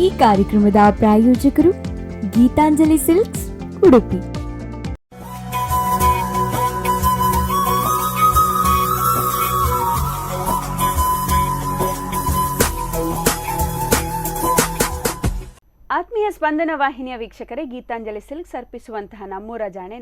ಈ ಕಾರ್ಯಕ್ರಮದ ಪ್ರಾಯೋಜಕರು ಗೀತಾಂಜಲಿ ಸಿಲ್ಕ್ಸ್, ಉಡುಪಿ. ಆತ್ಮೀಯ ಸ್ಪಂದನ ವಾಹಿನಿಯ ವೀಕ್ಷಕರೇ, ಗೀತಾಂಜಲಿ ಸಿಲ್ಕ್ಸ್ ಅರ್ಪಿಸುವಂತಹ ನಮ್ಮೂರ ಜಾಣೆ,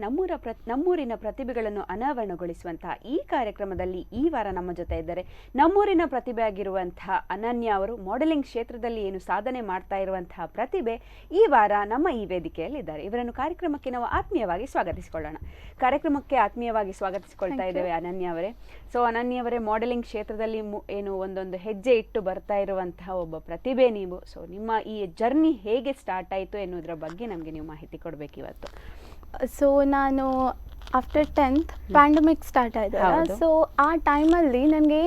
ನಮ್ಮೂರಿನ ಪ್ರತಿಭೆಗಳನ್ನು ಅನಾವರಣಗೊಳಿಸುವಂತಹ ಈ ಕಾರ್ಯಕ್ರಮದಲ್ಲಿ ಈ ವಾರ ನಮ್ಮ ಜೊತೆ ಇದ್ದಾರೆ ನಮ್ಮೂರಿನ ಪ್ರತಿಭೆ ಆಗಿರುವಂತಹ ಅನನ್ಯ ಅವರು. ಮಾಡೆಲಿಂಗ್ ಕ್ಷೇತ್ರದಲ್ಲಿ ಏನು ಸಾಧನೆ ಮಾಡ್ತಾ ಇರುವಂತಹ ಪ್ರತಿಭೆ ಈ ವಾರ ನಮ್ಮ ಈ ವೇದಿಕೆಯಲ್ಲಿ ಇದ್ದಾರೆ. ಇವರನ್ನು ಕಾರ್ಯಕ್ರಮಕ್ಕೆ ನಾವು ಆತ್ಮೀಯವಾಗಿ ಸ್ವಾಗತಿಸಿಕೊಳ್ಳೋಣ. ಕಾರ್ಯಕ್ರಮಕ್ಕೆ ಆತ್ಮೀಯವಾಗಿ ಸ್ವಾಗತಿಸಿಕೊಳ್ತಾ ಇದ್ದೇವೆ ಅನನ್ಯ ಅವರೇ. ಸೊ ಅನನ್ಯ ಅವರೇ, ಮಾಡೆಲಿಂಗ್ ಕ್ಷೇತ್ರದಲ್ಲಿ ಏನು ಒಂದೊಂದು ಹೆಜ್ಜೆ ಇಟ್ಟು ಬರ್ತಾ ಇರುವಂತಹ ಒಬ್ಬ ಪ್ರತಿಭೆ ನೀವು. ಸೊ ನಿಮ್ಮ ಈ ಜರ್ನಿ ಹೇಗೆ ಸ್ಟಾರ್ಟ್ ಆಯಿತು ಎನ್ನುವುದರ ಬಗ್ಗೆ ನಮಗೆ ನೀವು ಮಾಹಿತಿ ಕೊಡಬೇಕು ಇವತ್ತು. ಸೊ ನಾನು ಆಫ್ಟರ್ 10th ಪ್ಯಾಂಡಮಿಕ್ ಸ್ಟಾರ್ಟ್ ಆಯ್ತಲ್ಲ, ಸೊ ಆ ಟೈಮಲ್ಲಿ ನನಗೆ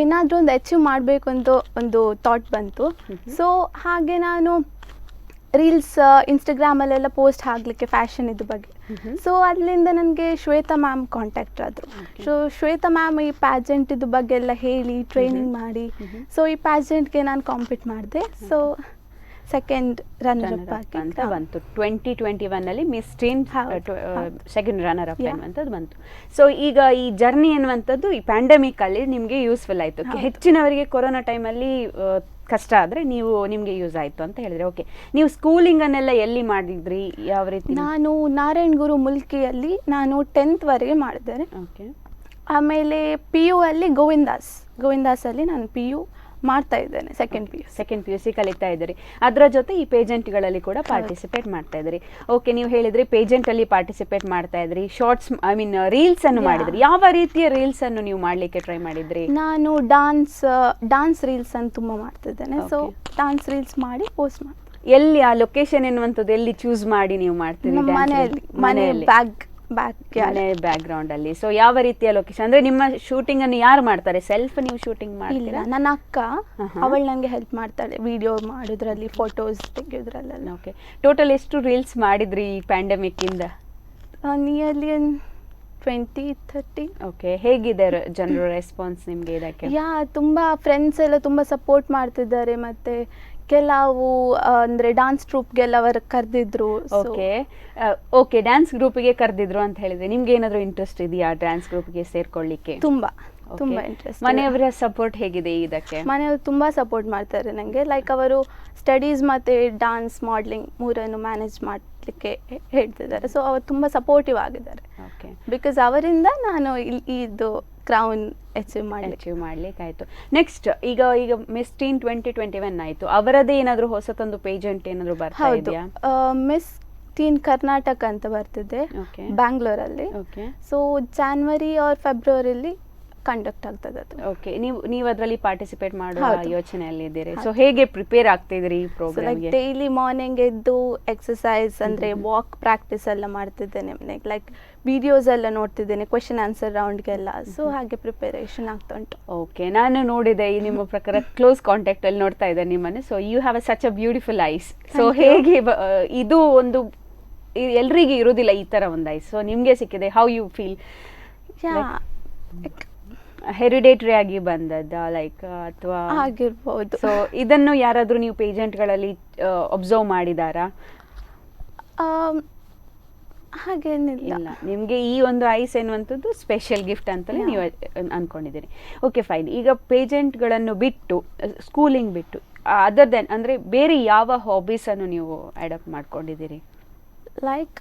ಏನಾದರೂ ಒಂದು ಅಚೀವ್ ಮಾಡಬೇಕು ಅಂತ ಒಂದು ಥಾಟ್ ಬಂತು. ಸೊ ಹಾಗೆ ನಾನು ರೀಲ್ಸ್ ಇನ್ಸ್ಟಾಗ್ರಾಮಲ್ಲೆಲ್ಲ ಪೋಸ್ಟ್ ಹಾಕಲಿಕ್ಕೆ ಫ್ಯಾಷನ್ ಇದ್ರ ಬಗ್ಗೆ. ಸೊ ಅಲ್ಲಿಂದ ನನಗೆ ಶ್ವೇತಾ ಮ್ಯಾಮ್ ಕಾಂಟ್ಯಾಕ್ಟ್ ಆದರು. ಸೊ ಶ್ವೇತಾ ಮ್ಯಾಮ್ ಈ ಪ್ಯಾಜೆಂಟ್ ಇದ್ರ ಬಗ್ಗೆ ಎಲ್ಲ ಹೇಳಿ ಟ್ರೈನಿಂಗ್ ಮಾಡಿ, ಸೊ ಈ ಪ್ಯಾಜೆಂಟ್ಗೆ ನಾನು ಕಾಂಪೀಟ್ ಮಾಡಿದೆ. ಸೊ ಸೆಕೆಂಡ್ ರನ್ನರ್ ಅಪ್ ಅಂತ ಬಂತು 2021 ಅಲ್ಲಿ Miss Teen second runner up ಅನ್ನುವಂಥದ್ದು ಬಂತು. ಸೊ ಈಗ ಈ ಜರ್ನಿ ಅನ್ನುವಂಥದ್ದು ಈ ಪ್ಯಾಂಡಮಿಕ್ ಅಲ್ಲಿ ನಿಮಗೆ ಯೂಸ್ಫುಲ್ ಆಯಿತು. ಹೆಚ್ಚಿನವರಿಗೆ ಕೊರೋನಾ ಟೈಮಲ್ಲಿ ಕಷ್ಟ ಆದರೆ ನಿಮಗೆ ಯೂಸ್ ಆಯಿತು ಅಂತ ಹೇಳಿದ್ರೆ. ಓಕೆ, ನೀವು ಸ್ಕೂಲಿಂಗ್ ಅನ್ನೆಲ್ಲ ಎಲ್ಲಿ ಮಾಡಿದ್ರಿ, ಯಾವ ರೀತಿ? ನಾನು ನಾರಾಯಣ್ ಗುರು ಮುಲ್ಕಿಯಲ್ಲಿ ನಾನು 10th ವರೆಗೆ ಮಾಡಿದ್ದೇನೆ. ಓಕೆ, ಆಮೇಲೆ PU ಅಲ್ಲಿ ಗೋವಿಂದಾಸ್ ಅಲ್ಲಿ ನಾನು PU ಮಾಡ್ತಾ ಇದ್ದೇನೆ. ಸೆಕೆಂಡ್ ಪಿ ಯು ಸಿ ಕಲಿತಾ ಇದ್ದೀರಿ. ಅದರ ಜೊತೆ ಈ ಪೇಜೆಂಟ್ಗಳಲ್ಲಿ ಕೂಡ ಪಾರ್ಟಿಸಿಪೇಟ್ ಮಾಡ್ತಾ ಇದ್ರಿ. ಓಕೆ, ನೀವು ಹೇಳಿದ್ರಿ ಪೇಜೆಂಟ್ ಅಲ್ಲಿ ಪಾರ್ಟಿಸಿಪೇಟ್ ಮಾಡ್ತಾ ಇದ್ರಿ, ಶಾರ್ಟ್ಸ್ ರೀಲ್ಸ್ ಅನ್ನು ಮಾಡಿದ್ರಿ. ಯಾವ ರೀತಿಯ ರೀಲ್ಸ್ ಅನ್ನು ನೀವು ಮಾಡ್ಲಿಕ್ಕೆ ಟ್ರೈ ಮಾಡಿದ್ರಿ? ನಾನು ಡಾನ್ಸ್ ರೀಲ್ಸ್ ಅನ್ನು ತುಂಬಾ ಮಾಡ್ತಿದ್ದೇನೆ. ಸೊ ಡಾನ್ಸ್ ರೀಲ್ಸ್ ಮಾಡಿ ಪೋಸ್ಟ್ ಮಾಡ್ತೀನಿ. ಎಲ್ಲಿ ಆ ಲೊಕೇಶನ್ ಎನ್ನುವಂಥದ್ದು ಎಲ್ಲಿ ಚೂಸ್ ಮಾಡಿ ನೀವು ಮಾಡ್ತೀರಿ? ಮನೆಯಲ್ಲಿ ಬ್ಯಾಕ್ ಗ್ರೌಂಡ್ ಅಲ್ಲಿ. ಸೊ ಯಾವ ರೀತಿಯ ಲೊಕೇಶನ್ ಅಂದ್ರೆ ನಿಮ್ಮ ಶೂಟಿಂಗ್ ಅನ್ನು ಯಾರು ಮಾಡ್ತಾರೆ? ಸೆಲ್ಫ್ ನೀವು ಶೂಟಿಂಗ್ ಮಾಡ್ತೀರಾ? ನನ್ನ ಅಕ್ಕ ಅವಳು ನನಗೆ ಹೆಲ್ಪ್ ಮಾಡ್ತಾಳೆ ವಿಡಿಯೋ ಮಾಡೋದ್ರಲ್ಲಿ, ಫೋಟೋಸ್ ತೆಗೆಯೋದ್ರಲ್ಲೆಲ್ಲ. ಓಕೆ, ಟೋಟಲ್ ಎಷ್ಟು ರೀಲ್ಸ್ ಮಾಡಿದ್ರಿ ಈ ಪ್ಯಾಂಡಮಿಕ್ ಇಂದ? ನಿಯರ್ಲಿ 20-30. ಓಕೆ, ಹೇಗಿದೆ ಜನರ ರೆಸ್ಪಾನ್ಸ್ ನಿಮ್ಗೆ ಇದಕ್ಕೆ? ತುಂಬಾ ಫ್ರೆಂಡ್ಸ್ ಎಲ್ಲ ತುಂಬಾ ಸಪೋರ್ಟ್ ಮಾಡ್ತಿದ್ದಾರೆ. ಮತ್ತೆ ಕೆಲವು ಅಂದ್ರೆ ಡಾನ್ಸ್ ಟ್ರೂಪ್ಗೆಲ್ಲ ಅವರು ಕರೆದಿದ್ರು. ಓಕೆ, ಡ್ಯಾನ್ಸ್ ಗ್ರೂಪ್ಗೆ ಕರೆದಿದ್ರು ಅಂತ ಹೇಳಿದ್ರೆ ನಿಮ್ಗೆ ಏನಾದರೂ ಇಂಟ್ರೆಸ್ಟ್ ಇದೆಯಾ ಡ್ಯಾನ್ಸ್ ಗ್ರೂಪ್ಗೆ ಸೇರ್ಕೊಳ್ಳಿಕ್ಕೆ? ತುಂಬಾ ಇಂಟ್ರೆಸ್ಟ್. ಮನೆಯವರ ಸಪೋರ್ಟ್ ಹೇಗಿದೆ ಇದಕ್ಕೆ? ಮನೆಯವರು ತುಂಬಾ ಸಪೋರ್ಟ್ ಮಾಡ್ತಾರೆ ನನಗೆ. ಲೈಕ್ ಅವರು ಸ್ಟಡೀಸ್ ಮತ್ತೆ ಡಾನ್ಸ್ ಮಾಡ್ಲಿಂಗ್ ಮೂರನ್ನು ಮ್ಯಾನೇಜ್ ಮಾಡಲಿಕ್ಕೆ ಹೇಳ್ತಿದ್ದಾರೆ. ಸೊ ಅವರು ತುಂಬಾ ಸಪೋರ್ಟಿವ್ ಆಗಿದ್ದಾರೆ. ಓಕೆ, ಬಿಕಾಸ್ ಅವರಿಂದ ನಾನು ಇದು ಕ್ರೌನ್ ಅಚೀವ್ ಮಾಡ್ಲಿಕ್ಕಾಯ್ತು. ನೆಕ್ಸ್ಟ್ ಈಗ ಮಿಸ್ ಟೀನ್ 2021 ಆಯ್ತು. ಅವರದೇ ಏನಾದರೂ ಹೊಸತೊಂದು ಪೇಜೆಂಟ್ ಏನಾದರೂ ಬರ್ತಾ ಇದೆಯಾ? ಮಿಸ್ ಟೀನ್ ಕರ್ನಾಟಕ ಅಂತ ಬರ್ತಿದೆ ಬ್ಯಾಂಗ್ಳೂರಲ್ಲಿ. ಸೊ ಜಾನ್ವರಿ ಆರ್ ಫೆಬ್ರವರಿಲಿ ಕಂಡಕ್ಟ್ ಆಗ್ತದೆ ಅದು. ಓಕೆ, ನೀವು ಅದರಲ್ಲಿ ಪಾರ್ಟಿಸಿಪೇಟ್ ಮಾಡುವ ಯೋಚನೆಯಲ್ಲಿ ಇದ್ದೀರಿ. ಸೊ ಹೇಗೆ ಪ್ರಿಪೇರ್ ಆಗ್ತಿದ್ರಿ ಈ ಪ್ರೋಗ್ರಾಮ್ಗೆ? ಡೈಲಿ ಮಾರ್ನಿಂಗ್ ಎದ್ದು ಎಕ್ಸಸೈಸ್ ಅಂದ್ರೆ ವಾಕ್ ಪ್ರಾಕ್ಟೀಸ್ ಎಲ್ಲ ಮಾಡ್ತಿದ್ದೇನೆ. ಲೈಕ್ ವಿಡಿಯೋಸ್ ಎಲ್ಲ ನೋಡ್ತಿದ್ದೇನೆ, ಕ್ವೆಶ್ಚನ್ ಆನ್ಸರ್ ರೌಂಡ್ಗೆಲ್ಲ. ಸೊ ಹಾಗೆ ಪ್ರಿಪರೇಷನ್ ಆಗ್ತಾ ಉಂಟು. ಓಕೆ, ನಾನು ನೋಡಿದೆ ಈ ನಿಮ್ಮ ಪ್ರಕಾರ ಕ್ಲೋಸ್ ಕಾಂಟ್ಯಾಕ್ಟ್ ಅಲ್ಲಿ ನೋಡ್ತಾ ಇದ್ದೆ ನಿಮ್ಮನ್ನು. So you have such a beautiful eyes. So ಹೇಗೆ ಇದು ಒಂದು ಎಲ್ರಿಗೂ ಇರುವುದಿಲ್ಲ ಈ ತರ ಒಂದು ಐಸ್. ಸೊ ನಿಮ್ಗೆ ಸಿಕ್ಕಿದೆ, ಹೌ ಯು ಫೀಲ್? ಹೆರಿಡೇಟರಿ ಆಗಿ ಬಂದದ್ದ ಲೈಕ್ ಅಥವಾ ಆಗಿರ್ಬೋದು? ಸೊ ಇದನ್ನು ಯಾರಾದ್ರೂ ನೀವು ಪೇಜೆಂಟ್ಗಳಲ್ಲಿ ಅಬ್ಸರ್ವ್ ಮಾಡಿದಾರಾ? ಹಾಗೇನಿಲ್ಲ. ನಿಮಗೆ ಈ ಒಂದು ಐಸ್ ಎನ್ನುವಂಥದ್ದು ಸ್ಪೆಷಲ್ ಗಿಫ್ಟ್ ಅಂತಲೇ ನೀವು ಅನ್ಕೊಂಡಿದ್ದೀರಿ. Okay, fine. ಈಗ ಪೇಜೆಂಟ್ಗಳನ್ನು ಬಿಟ್ಟು, ಸ್ಕೂಲಿಂಗ್ ಬಿಟ್ಟು, ಅದರ್ ದೆನ್ ಅಂದರೆ ಬೇರೆ ಯಾವ ಹಾಬೀಸನ್ನು ನೀವು ಅಡಾಪ್ಟ್ ಮಾಡ್ಕೊಂಡಿದ್ದೀರಿ? ಲೈಕ್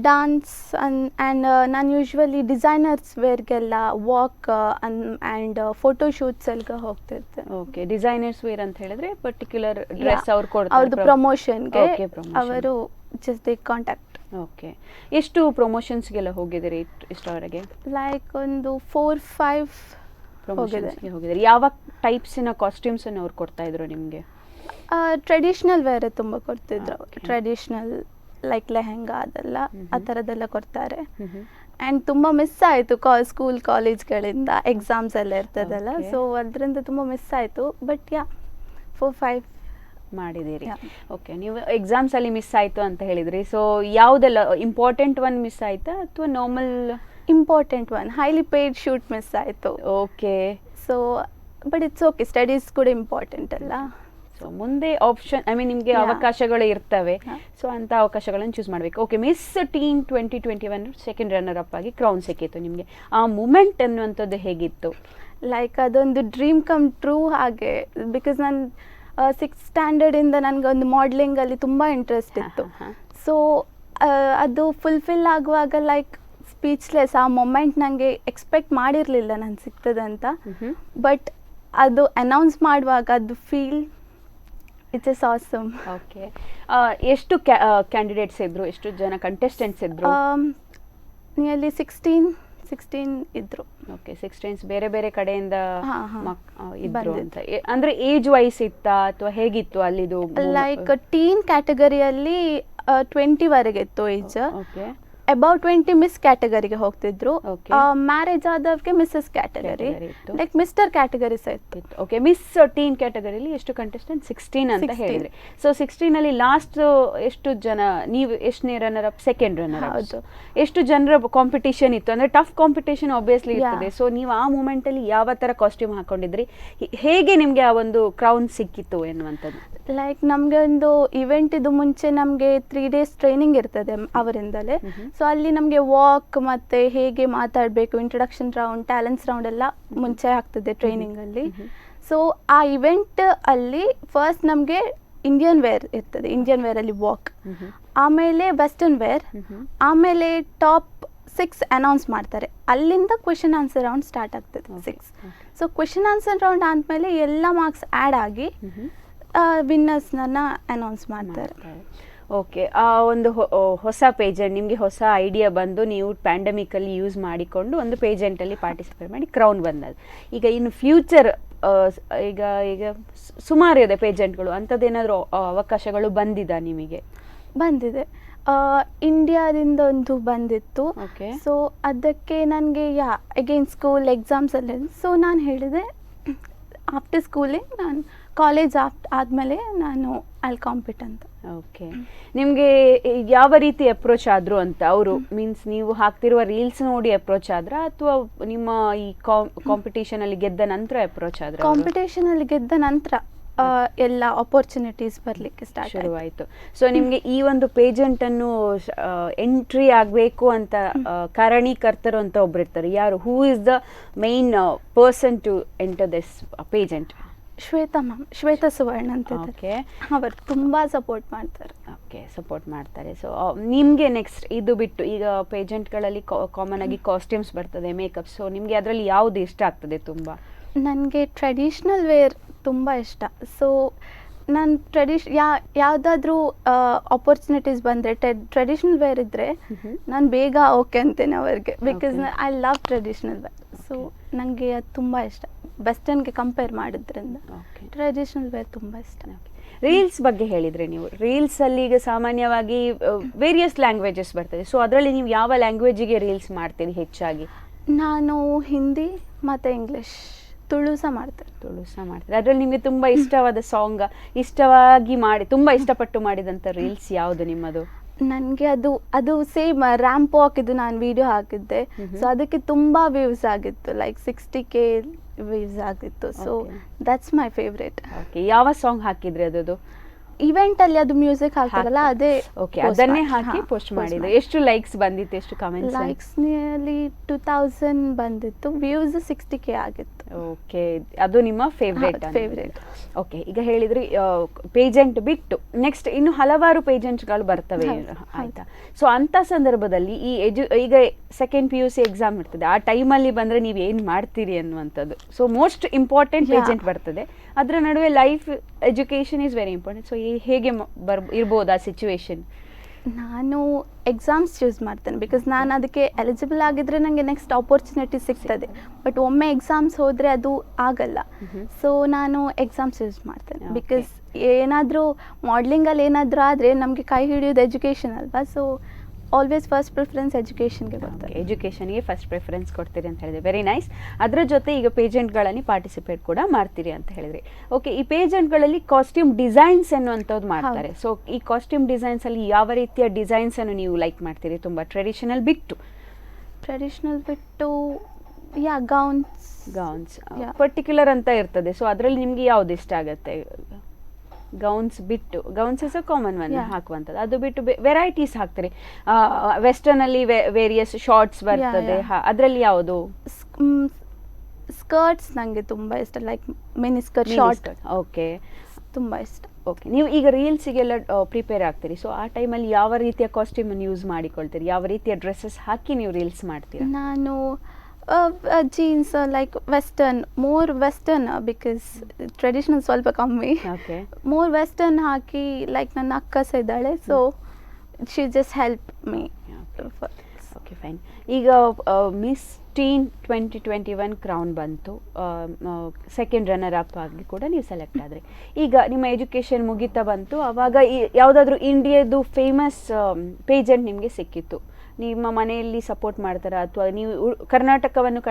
ಡಾನ್ಸ್ ಆ್ಯಂಡ್ ನಾನು ಯೂಶ್ವಲಿ ಡಿಸೈನರ್ಸ್ ವೇರ್ಗೆಲ್ಲ ವಾಕ್ ಆ್ಯಂಡ್ ಫೋಟೋ ಶೂಟ್ಸ್ ಎಲ್ಲ ಹೋಗ್ತಿರ್ತೆ. ಓಕೆ, ಡಿಸೈನರ್ಸ್ ವೇರ್ ಅಂತ ಹೇಳಿದ್ರೆ ಪರ್ಟಿಕ್ಯುಲರ್ ಡ್ರೆಸ್ ಅವ್ರು ಕೊಡ್ತಾರೆ, ಅವ್ರದ್ದು ಪ್ರಮೋಷನ್ಗೆ ಅವರು ಜಸ್ಟ್ ದೇ ಕಾಂಟ್ಯಾಕ್ಟ್. ಓಕೆ, ಎಷ್ಟು ಪ್ರಮೋಷನ್ಸ್ಗೆಲ್ಲ ಹೋಗಿದ್ದೀರಿ ಇಷ್ಟವರೆಗೆ? ಲೈಕ್ ಒಂದು 4-5 ಹೋಗಿದ್ದೀರಿ. ಯಾವ ಟೈಪ್ಸಿನ ಕಾಸ್ಟ್ಯೂಮ್ಸನ್ನು ಅವ್ರು ಕೊಡ್ತಾ ಇದ್ರು ನಿಮಗೆ? ಟ್ರೆಡಿಷ್ನಲ್ ವೇರ್ ತುಂಬ ಕೊಡ್ತಿದ್ರು. ಟ್ರೆಡಿಷ್ನಲ್ ಲೈಕ್ ಲೆಹೆಂಗಾ ಅದೆಲ್ಲ ಆ ಥರದ್ದೆಲ್ಲ ಕೊಡ್ತಾರೆ. ಆ್ಯಂಡ್ ತುಂಬ ಮಿಸ್ ಆಯಿತು ಸ್ಕೂಲ್ ಕಾಲೇಜ್ಗಳಿಂದ, ಎಕ್ಸಾಮ್ಸ್ ಎಲ್ಲ ಇರ್ತದಲ್ಲ. ಸೊ ಅದರಿಂದ ತುಂಬ ಮಿಸ್ ಆಯಿತು. ಬಟ್ 4-5 ಮಾಡಿದ್ದೀರಿ. ಓಕೆ, ನೀವು ಎಕ್ಸಾಮ್ಸ್ ಅಲ್ಲಿ ಮಿಸ್ ಆಯಿತು ಅಂತ ಹೇಳಿದ್ರಿ. ಸೊ ಯಾವುದೆಲ್ಲ ಇಂಪಾರ್ಟೆಂಟ್ ಒನ್ ಮಿಸ್ ಆಯಿತಾ ಅಥವಾ normal? Important one, highly paid shoot miss ಆಯಿತು. Okay, so but it's okay, studies ಕೂಡ ಇಂಪಾರ್ಟೆಂಟ್ ಅಲ್ಲ. ಸೊ ಮುಂದೆ ಆಪ್ಷನ್ ನಿಮಗೆ Yeah. ಅವಕಾಶಗಳು ಇರ್ತವೆ. Yeah. ಸೊ ಅಂತ ಅವಕಾಶಗಳನ್ನು ಚೂಸ್ ಮಾಡಬೇಕು. Okay, Miss Teen 2021 second runner up ಆಗಿ ಕ್ರೌನ್ ಸಿಕ್ಕಿತ್ತು ನಿಮಗೆ. ಆ ಮೂಮೆಂಟ್ ಅನ್ನುವಂಥದ್ದು ಹೇಗಿತ್ತು? ಲೈಕ್ ಅದೊಂದು ಡ್ರೀಮ್ ಕಮ್ ಟ್ರೂ ಹಾಗೆ. ಬಿಕಾಸ್ ನಾನು 6th ಸ್ಟ್ಯಾಂಡರ್ಡಿಂದ ನನಗೆ ಒಂದು ಮಾಡಲಿಂಗಲ್ಲಿ ತುಂಬ ಇಂಟ್ರೆಸ್ಟ್ ಇತ್ತು. ಸೊ ಅದು ಫುಲ್ಫಿಲ್ ಆಗುವಾಗ ಲೈಕ್ ಸ್ಪೀಚ್ಲೆಸ್. ಆ ಮೊಮೆಂಟ್ ನನಗೆ ಎಕ್ಸ್ಪೆಕ್ಟ್ ಮಾಡಿರಲಿಲ್ಲ ನಾನು ಸಿಗ್ತದಂತ. ಬಟ್ ಅದು ಅನೌನ್ಸ್ ಮಾಡುವಾಗ ಅದು ಫೀಲ್ ಇಟ್ಸ್ ಆಸಮ್. ಓಕೆ, ಎಷ್ಟು ಕ್ಯಾಂಡಿಡೇಟ್ಸ್ ಇದ್ರು, ಎಷ್ಟು ಜನ ಕಂಟೆಸ್ಟೆಂಟ್ಸ್ ಇದ್ರು? ನಿಯರ್ಲಿ 16 ಇದ್ರು. ಓಕೆ, 16 ಬೇರೆ ಬೇರೆ ಕಡೆಯಿಂದ ಇದ್ರು ಅಂತ. ಬಂದಿದ್ರು. ಅಂದ್ರೆ ಏಜ್ ವೈಸ್ ಇತ್ತಾ ಅಥವಾ ಹೇಗಿತ್ತು ಅಲ್ಲಿದು? ಲೈಕ್ ಟೀನ್ ಕ್ಯಾಟಗರಿಯಲ್ಲಿ 20 ವರೆಗೆ ಇತ್ತು ಏಜ್. ಓಕೆ, ಅಬೌಟ್ 20 ಮಿಸ್ ಕ್ಯಾಟಗರಿಗೆ ಹೋಗ್ತಿದ್ರು. Okay. ಮ್ಯಾರೇಜ್ ಆದವ್ರಿಗೆ ಮಿಸ್ಸಸ್ ಕ್ಯಾಟಗರಿ, Category ಇತ್ತು. ಲೈಕ್ ಮಿಸ್ಟರ್ ಕ್ಯಾಟಗರಿ ಸಹ ಇತ್ತು. ಓಕೆ, ಮಿಸ್ ಟೀನ್ ಕ್ಯಾಟಗರಿಲಿ ಎಷ್ಟು ಕಂಟೆಸ್ಟೆಂಟ್? 16 ಅಂತ 16. ಹೇಳಿದ್ರಿ. ಸೊ 16 ಅಲ್ಲಿ ಲಾಸ್ಟ್ ಎಷ್ಟು ಜನ? ನೀವು ಎಷ್ಟನೇ runner up? Second runner up. ಹೌದು. ಎಷ್ಟು ಜನರ ಕಾಂಪಿಟೇಷನ್ ಇತ್ತು? ಅಂದ್ರೆ ಟಫ್ ಕಾಂಪಿಟೇಷನ್ ಆಬ್ವಿಯಸ್ಲಿ ಇರ್ತದೆ. Yeah. ಸೊ ನೀವು ಆ ಮೂಮೆಂಟ್ ಅಲ್ಲಿ ಯಾವ ತರ ಕಾಸ್ಟ್ಯೂಮ್ ಹಾಕೊಂಡಿದ್ರಿ? ಹೇಗೆ ನಿಮ್ಗೆ ಆ ಒಂದು ಕ್ರೌನ್ ಸಿಕ್ಕಿತ್ತು ಎನ್ನುವಂಥದ್ದು? ಲೈಕ್ ನಮಗೆ ಒಂದು ಇವೆಂಟ್ ಇದು ಮುಂಚೆ ನಮಗೆ 3 days ಟ್ರೈನಿಂಗ್ ಇರ್ತದೆ ಅವರಿಂದಲೇ. ಸೊ ಅಲ್ಲಿ ನಮಗೆ ವಾಕ್ ಮತ್ತು ಹೇಗೆ ಮಾತಾಡಬೇಕು, ಇಂಟ್ರೊಡಕ್ಷನ್ ರೌಂಡ್, ಟ್ಯಾಲೆಂಟ್ಸ್ ರೌಂಡ್ ಎಲ್ಲ ಮುಂಚೆ ಆಗ್ತದೆ ಟ್ರೈನಿಂಗಲ್ಲಿ. ಸೊ ಆ ಇವೆಂಟ್ ಅಲ್ಲಿ ಫಸ್ಟ್ ನಮಗೆ ಇಂಡಿಯನ್ ವೇರ್ ಇರ್ತದೆ. ಇಂಡಿಯನ್ ವೇರಲ್ಲಿ ವಾಕ್, ಆಮೇಲೆ ವೆಸ್ಟರ್ನ್ ವೇರ್, ಆಮೇಲೆ ಟಾಪ್ 6 ಅನೌನ್ಸ್ ಮಾಡ್ತಾರೆ. ಅಲ್ಲಿಂದ ಕ್ವೆಶನ್ ಆನ್ಸರ್ ರೌಂಡ್ ಸ್ಟಾರ್ಟ್ ಆಗ್ತದೆ 6. ಸೊ ಕ್ವೆಶನ್ ಆನ್ಸರ್ ರೌಂಡ್ ಆದಮೇಲೆ ಎಲ್ಲ ಮಾರ್ಕ್ಸ್ ಆ್ಯಡ್ ಆಗಿ ವಿನ್ನರ್ಸ್ನ ಅನೌನ್ಸ್ ಮಾಡ್ತಾರೆ. ಓಕೆ, ಆ ಒಂದು ಹೊಸ ಪೇಜೆಂಟ್ ನಿಮಗೆ ಹೊಸ ಐಡಿಯಾ ಬಂದು ನೀವು ಪ್ಯಾಂಡಮಿಕಲ್ಲಿ ಯೂಸ್ ಮಾಡಿಕೊಂಡು ಒಂದು ಪೇಜೆಂಟಲ್ಲಿ ಪಾರ್ಟಿಸಿಪೇಟ್ ಮಾಡಿ ಕ್ರೌನ್ ಬಂದದ್ದು. ಈಗ ಇನ್ನು ಫ್ಯೂಚರ್ ಈಗ ಈಗ ಸುಮಾರು ಇದೆ ಪೇಜೆಂಟ್ಗಳು, ಅಂಥದ್ದೇನಾದರೂ ಅವಕಾಶಗಳು ಬಂದಿದಾ ನಿಮಗೆ? ಬಂದಿದೆ. ಇಂಡಿಯಾದಿಂದ ಒಂದು ಬಂದಿತ್ತು. ಓಕೆ, ಸೊ ಅದಕ್ಕೆ ನನಗೆ ಅಗೇನ್ ಸ್ಕೂಲ್ ಎಕ್ಸಾಮ್ಸ್ ಅಲ್ಲಿ. ಸೊ ನಾನು ಹೇಳಿದೆ ಆಫ್ಟರ್ ಸ್ಕೂಲಿಂಗ್ ನಾನು ಕಾಲೇಜ್ ಆದಮೇಲೆ ನಾನು ಅಲ್ಲಿ ಕಾಂಪಿಟ್ ಅಂತ. ಓಕೆ, ನಿಮಗೆ ಯಾವ ರೀತಿ ಅಪ್ರೋಚ್ ಆದರು ಅಂತ ಅವರು? ಮೀನ್ಸ್ ನೀವು ಹಾಕ್ತಿರುವ ರೀಲ್ಸ್ ನೋಡಿ ಅಪ್ರೋಚ್ ಆದ್ರ ಅಥವಾ ನಿಮ್ಮ ಈ ಕಾಂಪಿಟೇಷನಲ್ಲಿ ಗೆದ್ದ ನಂತರ ಅಪ್ರೋಚ್ ಆದ್ರ? ಕಾಂಪಿಟೇಷನಲ್ಲಿ ಗೆದ್ದ ನಂತರ ಎಲ್ಲ ಆಪರ್ಚುನಿಟೀಸ್ ಬರಲಿಕ್ಕೆ ಸ್ಟಾರ್ಟ್ ಶುರುವಾಯಿತು. ಸೊ ನಿಮಗೆ ಈ ಒಂದು ಪೇಜೆಂಟನ್ನು ಎಂಟ್ರಿ ಆಗಬೇಕು ಅಂತ ಕಾರಣೀಕರ್ತರು ಅಂತ ಒಬ್ರು ಇರ್ತಾರೆ. ಯಾರು? Who is the main person to enter this pageant? Shweta ma'am, Shweta Suvarna ಅಂತ. ಓಕೆ, ಅವರು ತುಂಬ ಸಪೋರ್ಟ್ ಮಾಡ್ತಾರೆ. ಓಕೆ, ಸಪೋರ್ಟ್ ಮಾಡ್ತಾರೆ. ಸೊ ನಿಮಗೆ ನೆಕ್ಸ್ಟ್ ಇದು ಬಿಟ್ಟು ಈಗ ಪೇಜೆಂಟ್ಗಳಲ್ಲಿ ಕಾಮನ್ ಆಗಿ ಕಾಸ್ಟ್ಯೂಮ್ಸ್ ಬರ್ತದೆ, ಮೇಕಪ್. ಸೊ ನಿಮಗೆ ಅದರಲ್ಲಿ ಯಾವುದು ಇಷ್ಟ ಆಗ್ತದೆ ತುಂಬ? ನನಗೆ ಟ್ರೆಡಿಷ್ನಲ್ ವೇರ್ ತುಂಬ ಇಷ್ಟ. ಸೊ ನಾನು ಯಾವುದಾದ್ರೂ ಆಪರ್ಚುನಿಟೀಸ್ ಬಂದರೆ ಟ್ರೆಡಿಷ್ನಲ್ ವೇರ್ ಇದ್ದರೆ ನಾನು ಬೇಗ ಓಕೆ ಅಂತೇನೆ ಅವ್ರಿಗೆ. Because I love traditional wear. So ನನಗೆ ಅದು ತುಂಬ ಇಷ್ಟ. ವೆಸ್ಟರ್ನ್ಗೆ ಕಂಪೇರ್ ಮಾಡೋದ್ರಿಂದ ಟ್ರೆಡಿಷ್ನಲ್ ವೇರ್ ತುಂಬ ಇಷ್ಟ. ರೀಲ್ಸ್ ಬಗ್ಗೆ ಹೇಳಿದರೆ ನೀವು, ರೀಲ್ಸಲ್ಲಿ ಈಗ ಸಾಮಾನ್ಯವಾಗಿ ವೇರಿಯಸ್ ಲ್ಯಾಂಗ್ವೇಜಸ್ ಬರ್ತದೆ. ಸೊ ಅದರಲ್ಲಿ ನೀವು ಯಾವ ಲ್ಯಾಂಗ್ವೇಜಿಗೆ ರೀಲ್ಸ್ ಮಾಡ್ತೀರಿ ಹೆಚ್ಚಾಗಿ? ನಾನು ಹಿಂದಿ ಮತ್ತು ಇಂಗ್ಲೀಷ್, ತುಳು ಸಹ ಮಾಡ್ತಾರೆ. ಅದರಲ್ಲಿ ನಿಮಗೆ ತುಂಬ ಇಷ್ಟವಾದ ಸಾಂಗ್, ಇಷ್ಟವಾಗಿ ಮಾಡಿ ತುಂಬ ಇಷ್ಟಪಟ್ಟು ಮಾಡಿದಂಥ ರೀಲ್ಸ್ ಯಾವುದು ನಿಮ್ಮದು? ನನಗೆ ಅದು ಸೇಮ್ ರ್ಯಾಂಪ್ ವಾಕ್ ಇದು ನಾನು ವಿಡಿಯೋ ಹಾಕಿದ್ದೆ. ಸೊ ಅದಕ್ಕೆ ತುಂಬ ವ್ಯೂಸ್ ಆಗಿತ್ತು, ಲೈಕ್ 60K ವ್ಯೂಸ್ ಆಗಿತ್ತು. So that's my favourite. Okay, ಯಾವ ಸಾಂಗ್ ಹಾಕಿದ್ರಿ ಅದು? ಇವೆಂಟ್ ಅಲ್ಲಿ ಅದು ಮ್ಯೂಸಿಕ್ ಹಾಕ್ತಾರಲ್ಲ ಅದೇ. ಓಕೆ, ಅದನ್ನೇ ಹಾಕಿ ಪೋಸ್ಟ್ ಮಾಡಿದ್ರು. ಎಷ್ಟು ಲೈಕ್ಸ್ ಬಂದಿತ್ತು, ಎಷ್ಟು ಕಮೆಂಟ್ಸ್? ಲೈಕ್ಸ್ ನಿಯರ್ಲಿ 2000 ಬಂದಿತ್ತು, ವ್ಯೂಸ್ 60K ಆಗಿತ್ತು. ಓಕೆ, ಅದು ನಿಮ್ಮ ಫೇವ್ರೇಟ್? ಓಕೆ, ಈಗ ಹೇಳಿದ್ರಿ ಪೇಜೆಂಟ್ ಬಿಟ್ಟು ನೆಕ್ಸ್ಟ್ ಇನ್ನು ಹಲವಾರು ಪೇಜೆಂಟ್ಗಳು ಬರ್ತವೆ, ಆಯ್ತಾ? ಸೊ ಅಂಥ ಸಂದರ್ಭದಲ್ಲಿ ಈ ಈಗ ಸೆಕೆಂಡ್ PUC ಎಕ್ಸಾಮ್ ಇರ್ತದೆ, ಆ ಟೈಮಲ್ಲಿ ಬಂದರೆ ನೀವು ಏನು ಮಾಡ್ತೀರಿ ಅನ್ನುವಂಥದ್ದು. ಸೊ ಮೋಸ್ಟ್ ಇಂಪಾರ್ಟೆಂಟ್ ಪೇಜೆಂಟ್ ಬರ್ತದೆ, ಅದರ ನಡುವೆ life education is very important. So ಹೇಗೆ ಇರ್ಬೋದು ಆ ಸಿಚುವೇಶನ್? ನಾನು ಎಕ್ಸಾಮ್ಸ್ ಚೂಸ್ ಮಾಡ್ತೇನೆ. ಬಿಕಾಸ್ ನಾನು ಅದಕ್ಕೆ ಎಲಿಜಿಬಲ್ ಆಗಿದ್ರೆ ನನಗೆ ನೆಕ್ಸ್ಟ್ ಆಪರ್ಚುನಿಟಿ ಸಿಗ್ತದೆ. ಬಟ್ ಒಮ್ಮೆ ಎಕ್ಸಾಮ್ಸ್ ಹೋದರೆ ಅದು ಆಗಲ್ಲ. ಸೊ ನಾನು ಎಕ್ಸಾಮ್ಸ್ ಚೂಸ್ ಮಾಡ್ತೇನೆ. ಬಿಕಾಸ್ ಏನಾದರೂ ಮಾಡಲಿಂಗಲ್ಲಿ ಏನಾದರೂ ಆದರೆ ನಮಗೆ ಕೈ ಹಿಡಿಯೋದು ಎಜುಕೇಷನ್ ಅಲ್ವಾ. ಸೊ ಆಲ್ವೇಸ್ ಫಸ್ಟ್ ಪ್ರಿಫರೆನ್ಸ್ ಎಜುಕೇಷನ್ಗೆ ಬರ್ತಾರೆ. ಎಜುಕೇಷನ್ಗೆ ಫಸ್ಟ್ ಪ್ರಿಫರೆನ್ಸ್ ಕೊಡ್ತೀರಿ ಅಂತ ಹೇಳಿದೆ, ವೆರಿ ನೈಸ್. ಅದರ ಜೊತೆ ಈಗ ಪೇಜೆಂಟ್ಗಳಲ್ಲಿ ಪಾರ್ಟಿಸಿಪೇಟ್ ಕೂಡ ಮಾಡ್ತೀರಿ ಅಂತ ಹೇಳಿದ್ರಿ. ಓಕೆ, ಈ ಪೇಜೆಂಟ್ಗಳಲ್ಲಿ ಕಾಸ್ಟ್ಯೂಮ್ ಡಿಸೈನ್ಸ್ ಅನ್ನುವಂಥದ್ದು ಮಾಡ್ತಾರೆ. ಸೊ ಈ ಕಾಸ್ಟ್ಯೂಮ್ ಡಿಸೈನ್ಸಲ್ಲಿ ಯಾವ ರೀತಿಯ ಡಿಸೈನ್ಸನ್ನು ನೀವು ಲೈಕ್ ಮಾಡ್ತೀರಿ? ತುಂಬ ಟ್ರೆಡಿಷನಲ್ ಬಿಟ್ಟು ಗೌನ್ಸ್ ಪರ್ಟಿಕ್ಯುಲರ್ ಅಂತ ಇರ್ತದೆ. ಸೊ ಅದರಲ್ಲಿ ನಿಮಗೆ ಯಾವ್ದು ಇಷ್ಟ ಆಗುತ್ತೆ? ಗೌನ್ಸ್ ಬಿಟ್ಟು, gowns is a common one ಹಾಕುವಂಥದ್ದು, ಅದು ಬಿಟ್ಟು ವೆರೈಟೀಸ್ ಹಾಕ್ತಾರೆ. ವೆಸ್ಟರ್ನ್ ಅಲ್ಲಿ ವೇರಿಯಸ್ ಶಾರ್ಟ್ಸ್ ಬರ್ತದೆ, ಅದರಲ್ಲಿ ಯಾವುದು? ಸ್ಕರ್ಟ್ಸ್ ನನಗೆ ತುಂಬ ಇಷ್ಟ, like mini skirt, short. Okay, ತುಂಬ ಇಷ್ಟ. ಓಕೆ, ನೀವು ಈಗ ರೀಲ್ಸಿಗೆಲ್ಲ ಪ್ರಿಪೇರ್ ಆಗ್ತೀರಿ, ಸೊ ಆ ಟೈಮಲ್ಲಿ ಯಾವ ರೀತಿಯ ಕಾಸ್ಟ್ಯೂಮನ್ನು ಯೂಸ್ ಮಾಡಿಕೊಳ್ತೀರಿ, ಯಾವ ರೀತಿಯ ಡ್ರೆಸ್ಸಸ್ ಹಾಕಿ ನೀವು ರೀಲ್ಸ್ ಮಾಡ್ತೀರಾ? ನಾನು jeans, like more western, because traditional ಸ್ವಲ್ಪ ಕಮ್ಮಿ. ಓಕೆ, ಮೋರ್ ವೆಸ್ಟರ್ನ್ ಹಾಕಿ, ಲೈಕ್ ನನ್ನ ಅಕ್ಕ ಸಹ ಇದ್ದಾಳೆ, so she just help me. Okay, fine. ಈಗ ಮಿಸ್ ಟೀನ್ 2021 ಕ್ರೌನ್ ಬಂತು, ಸೆಕೆಂಡ್ ರನ್ನರ್ ಅಪ್ ಆಗಿ ಕೂಡ ನೀವು ಸೆಲೆಕ್ಟ್ ಆದ್ರಿ. ಈಗ ನಿಮ್ಮ ಎಜುಕೇಷನ್ ಮುಗಿತಾ ಬಂತು, ಆವಾಗ ಯಾವುದಾದ್ರೂ ಇಂಡಿಯಾದು ಫೇಮಸ್ ಪೇಜೆಂಟ್ ನಿಮಗೆ ಸಿಕ್ಕಿತ್ತು, ನಿಮ್ಮ ಮನೆಯಲ್ಲಿ ಸಪೋರ್ಟ್ ಮಾಡ್ತಾರಾ ಅಥವಾ ನೀವು ಕರ್ನಾಟಕವನ್ನು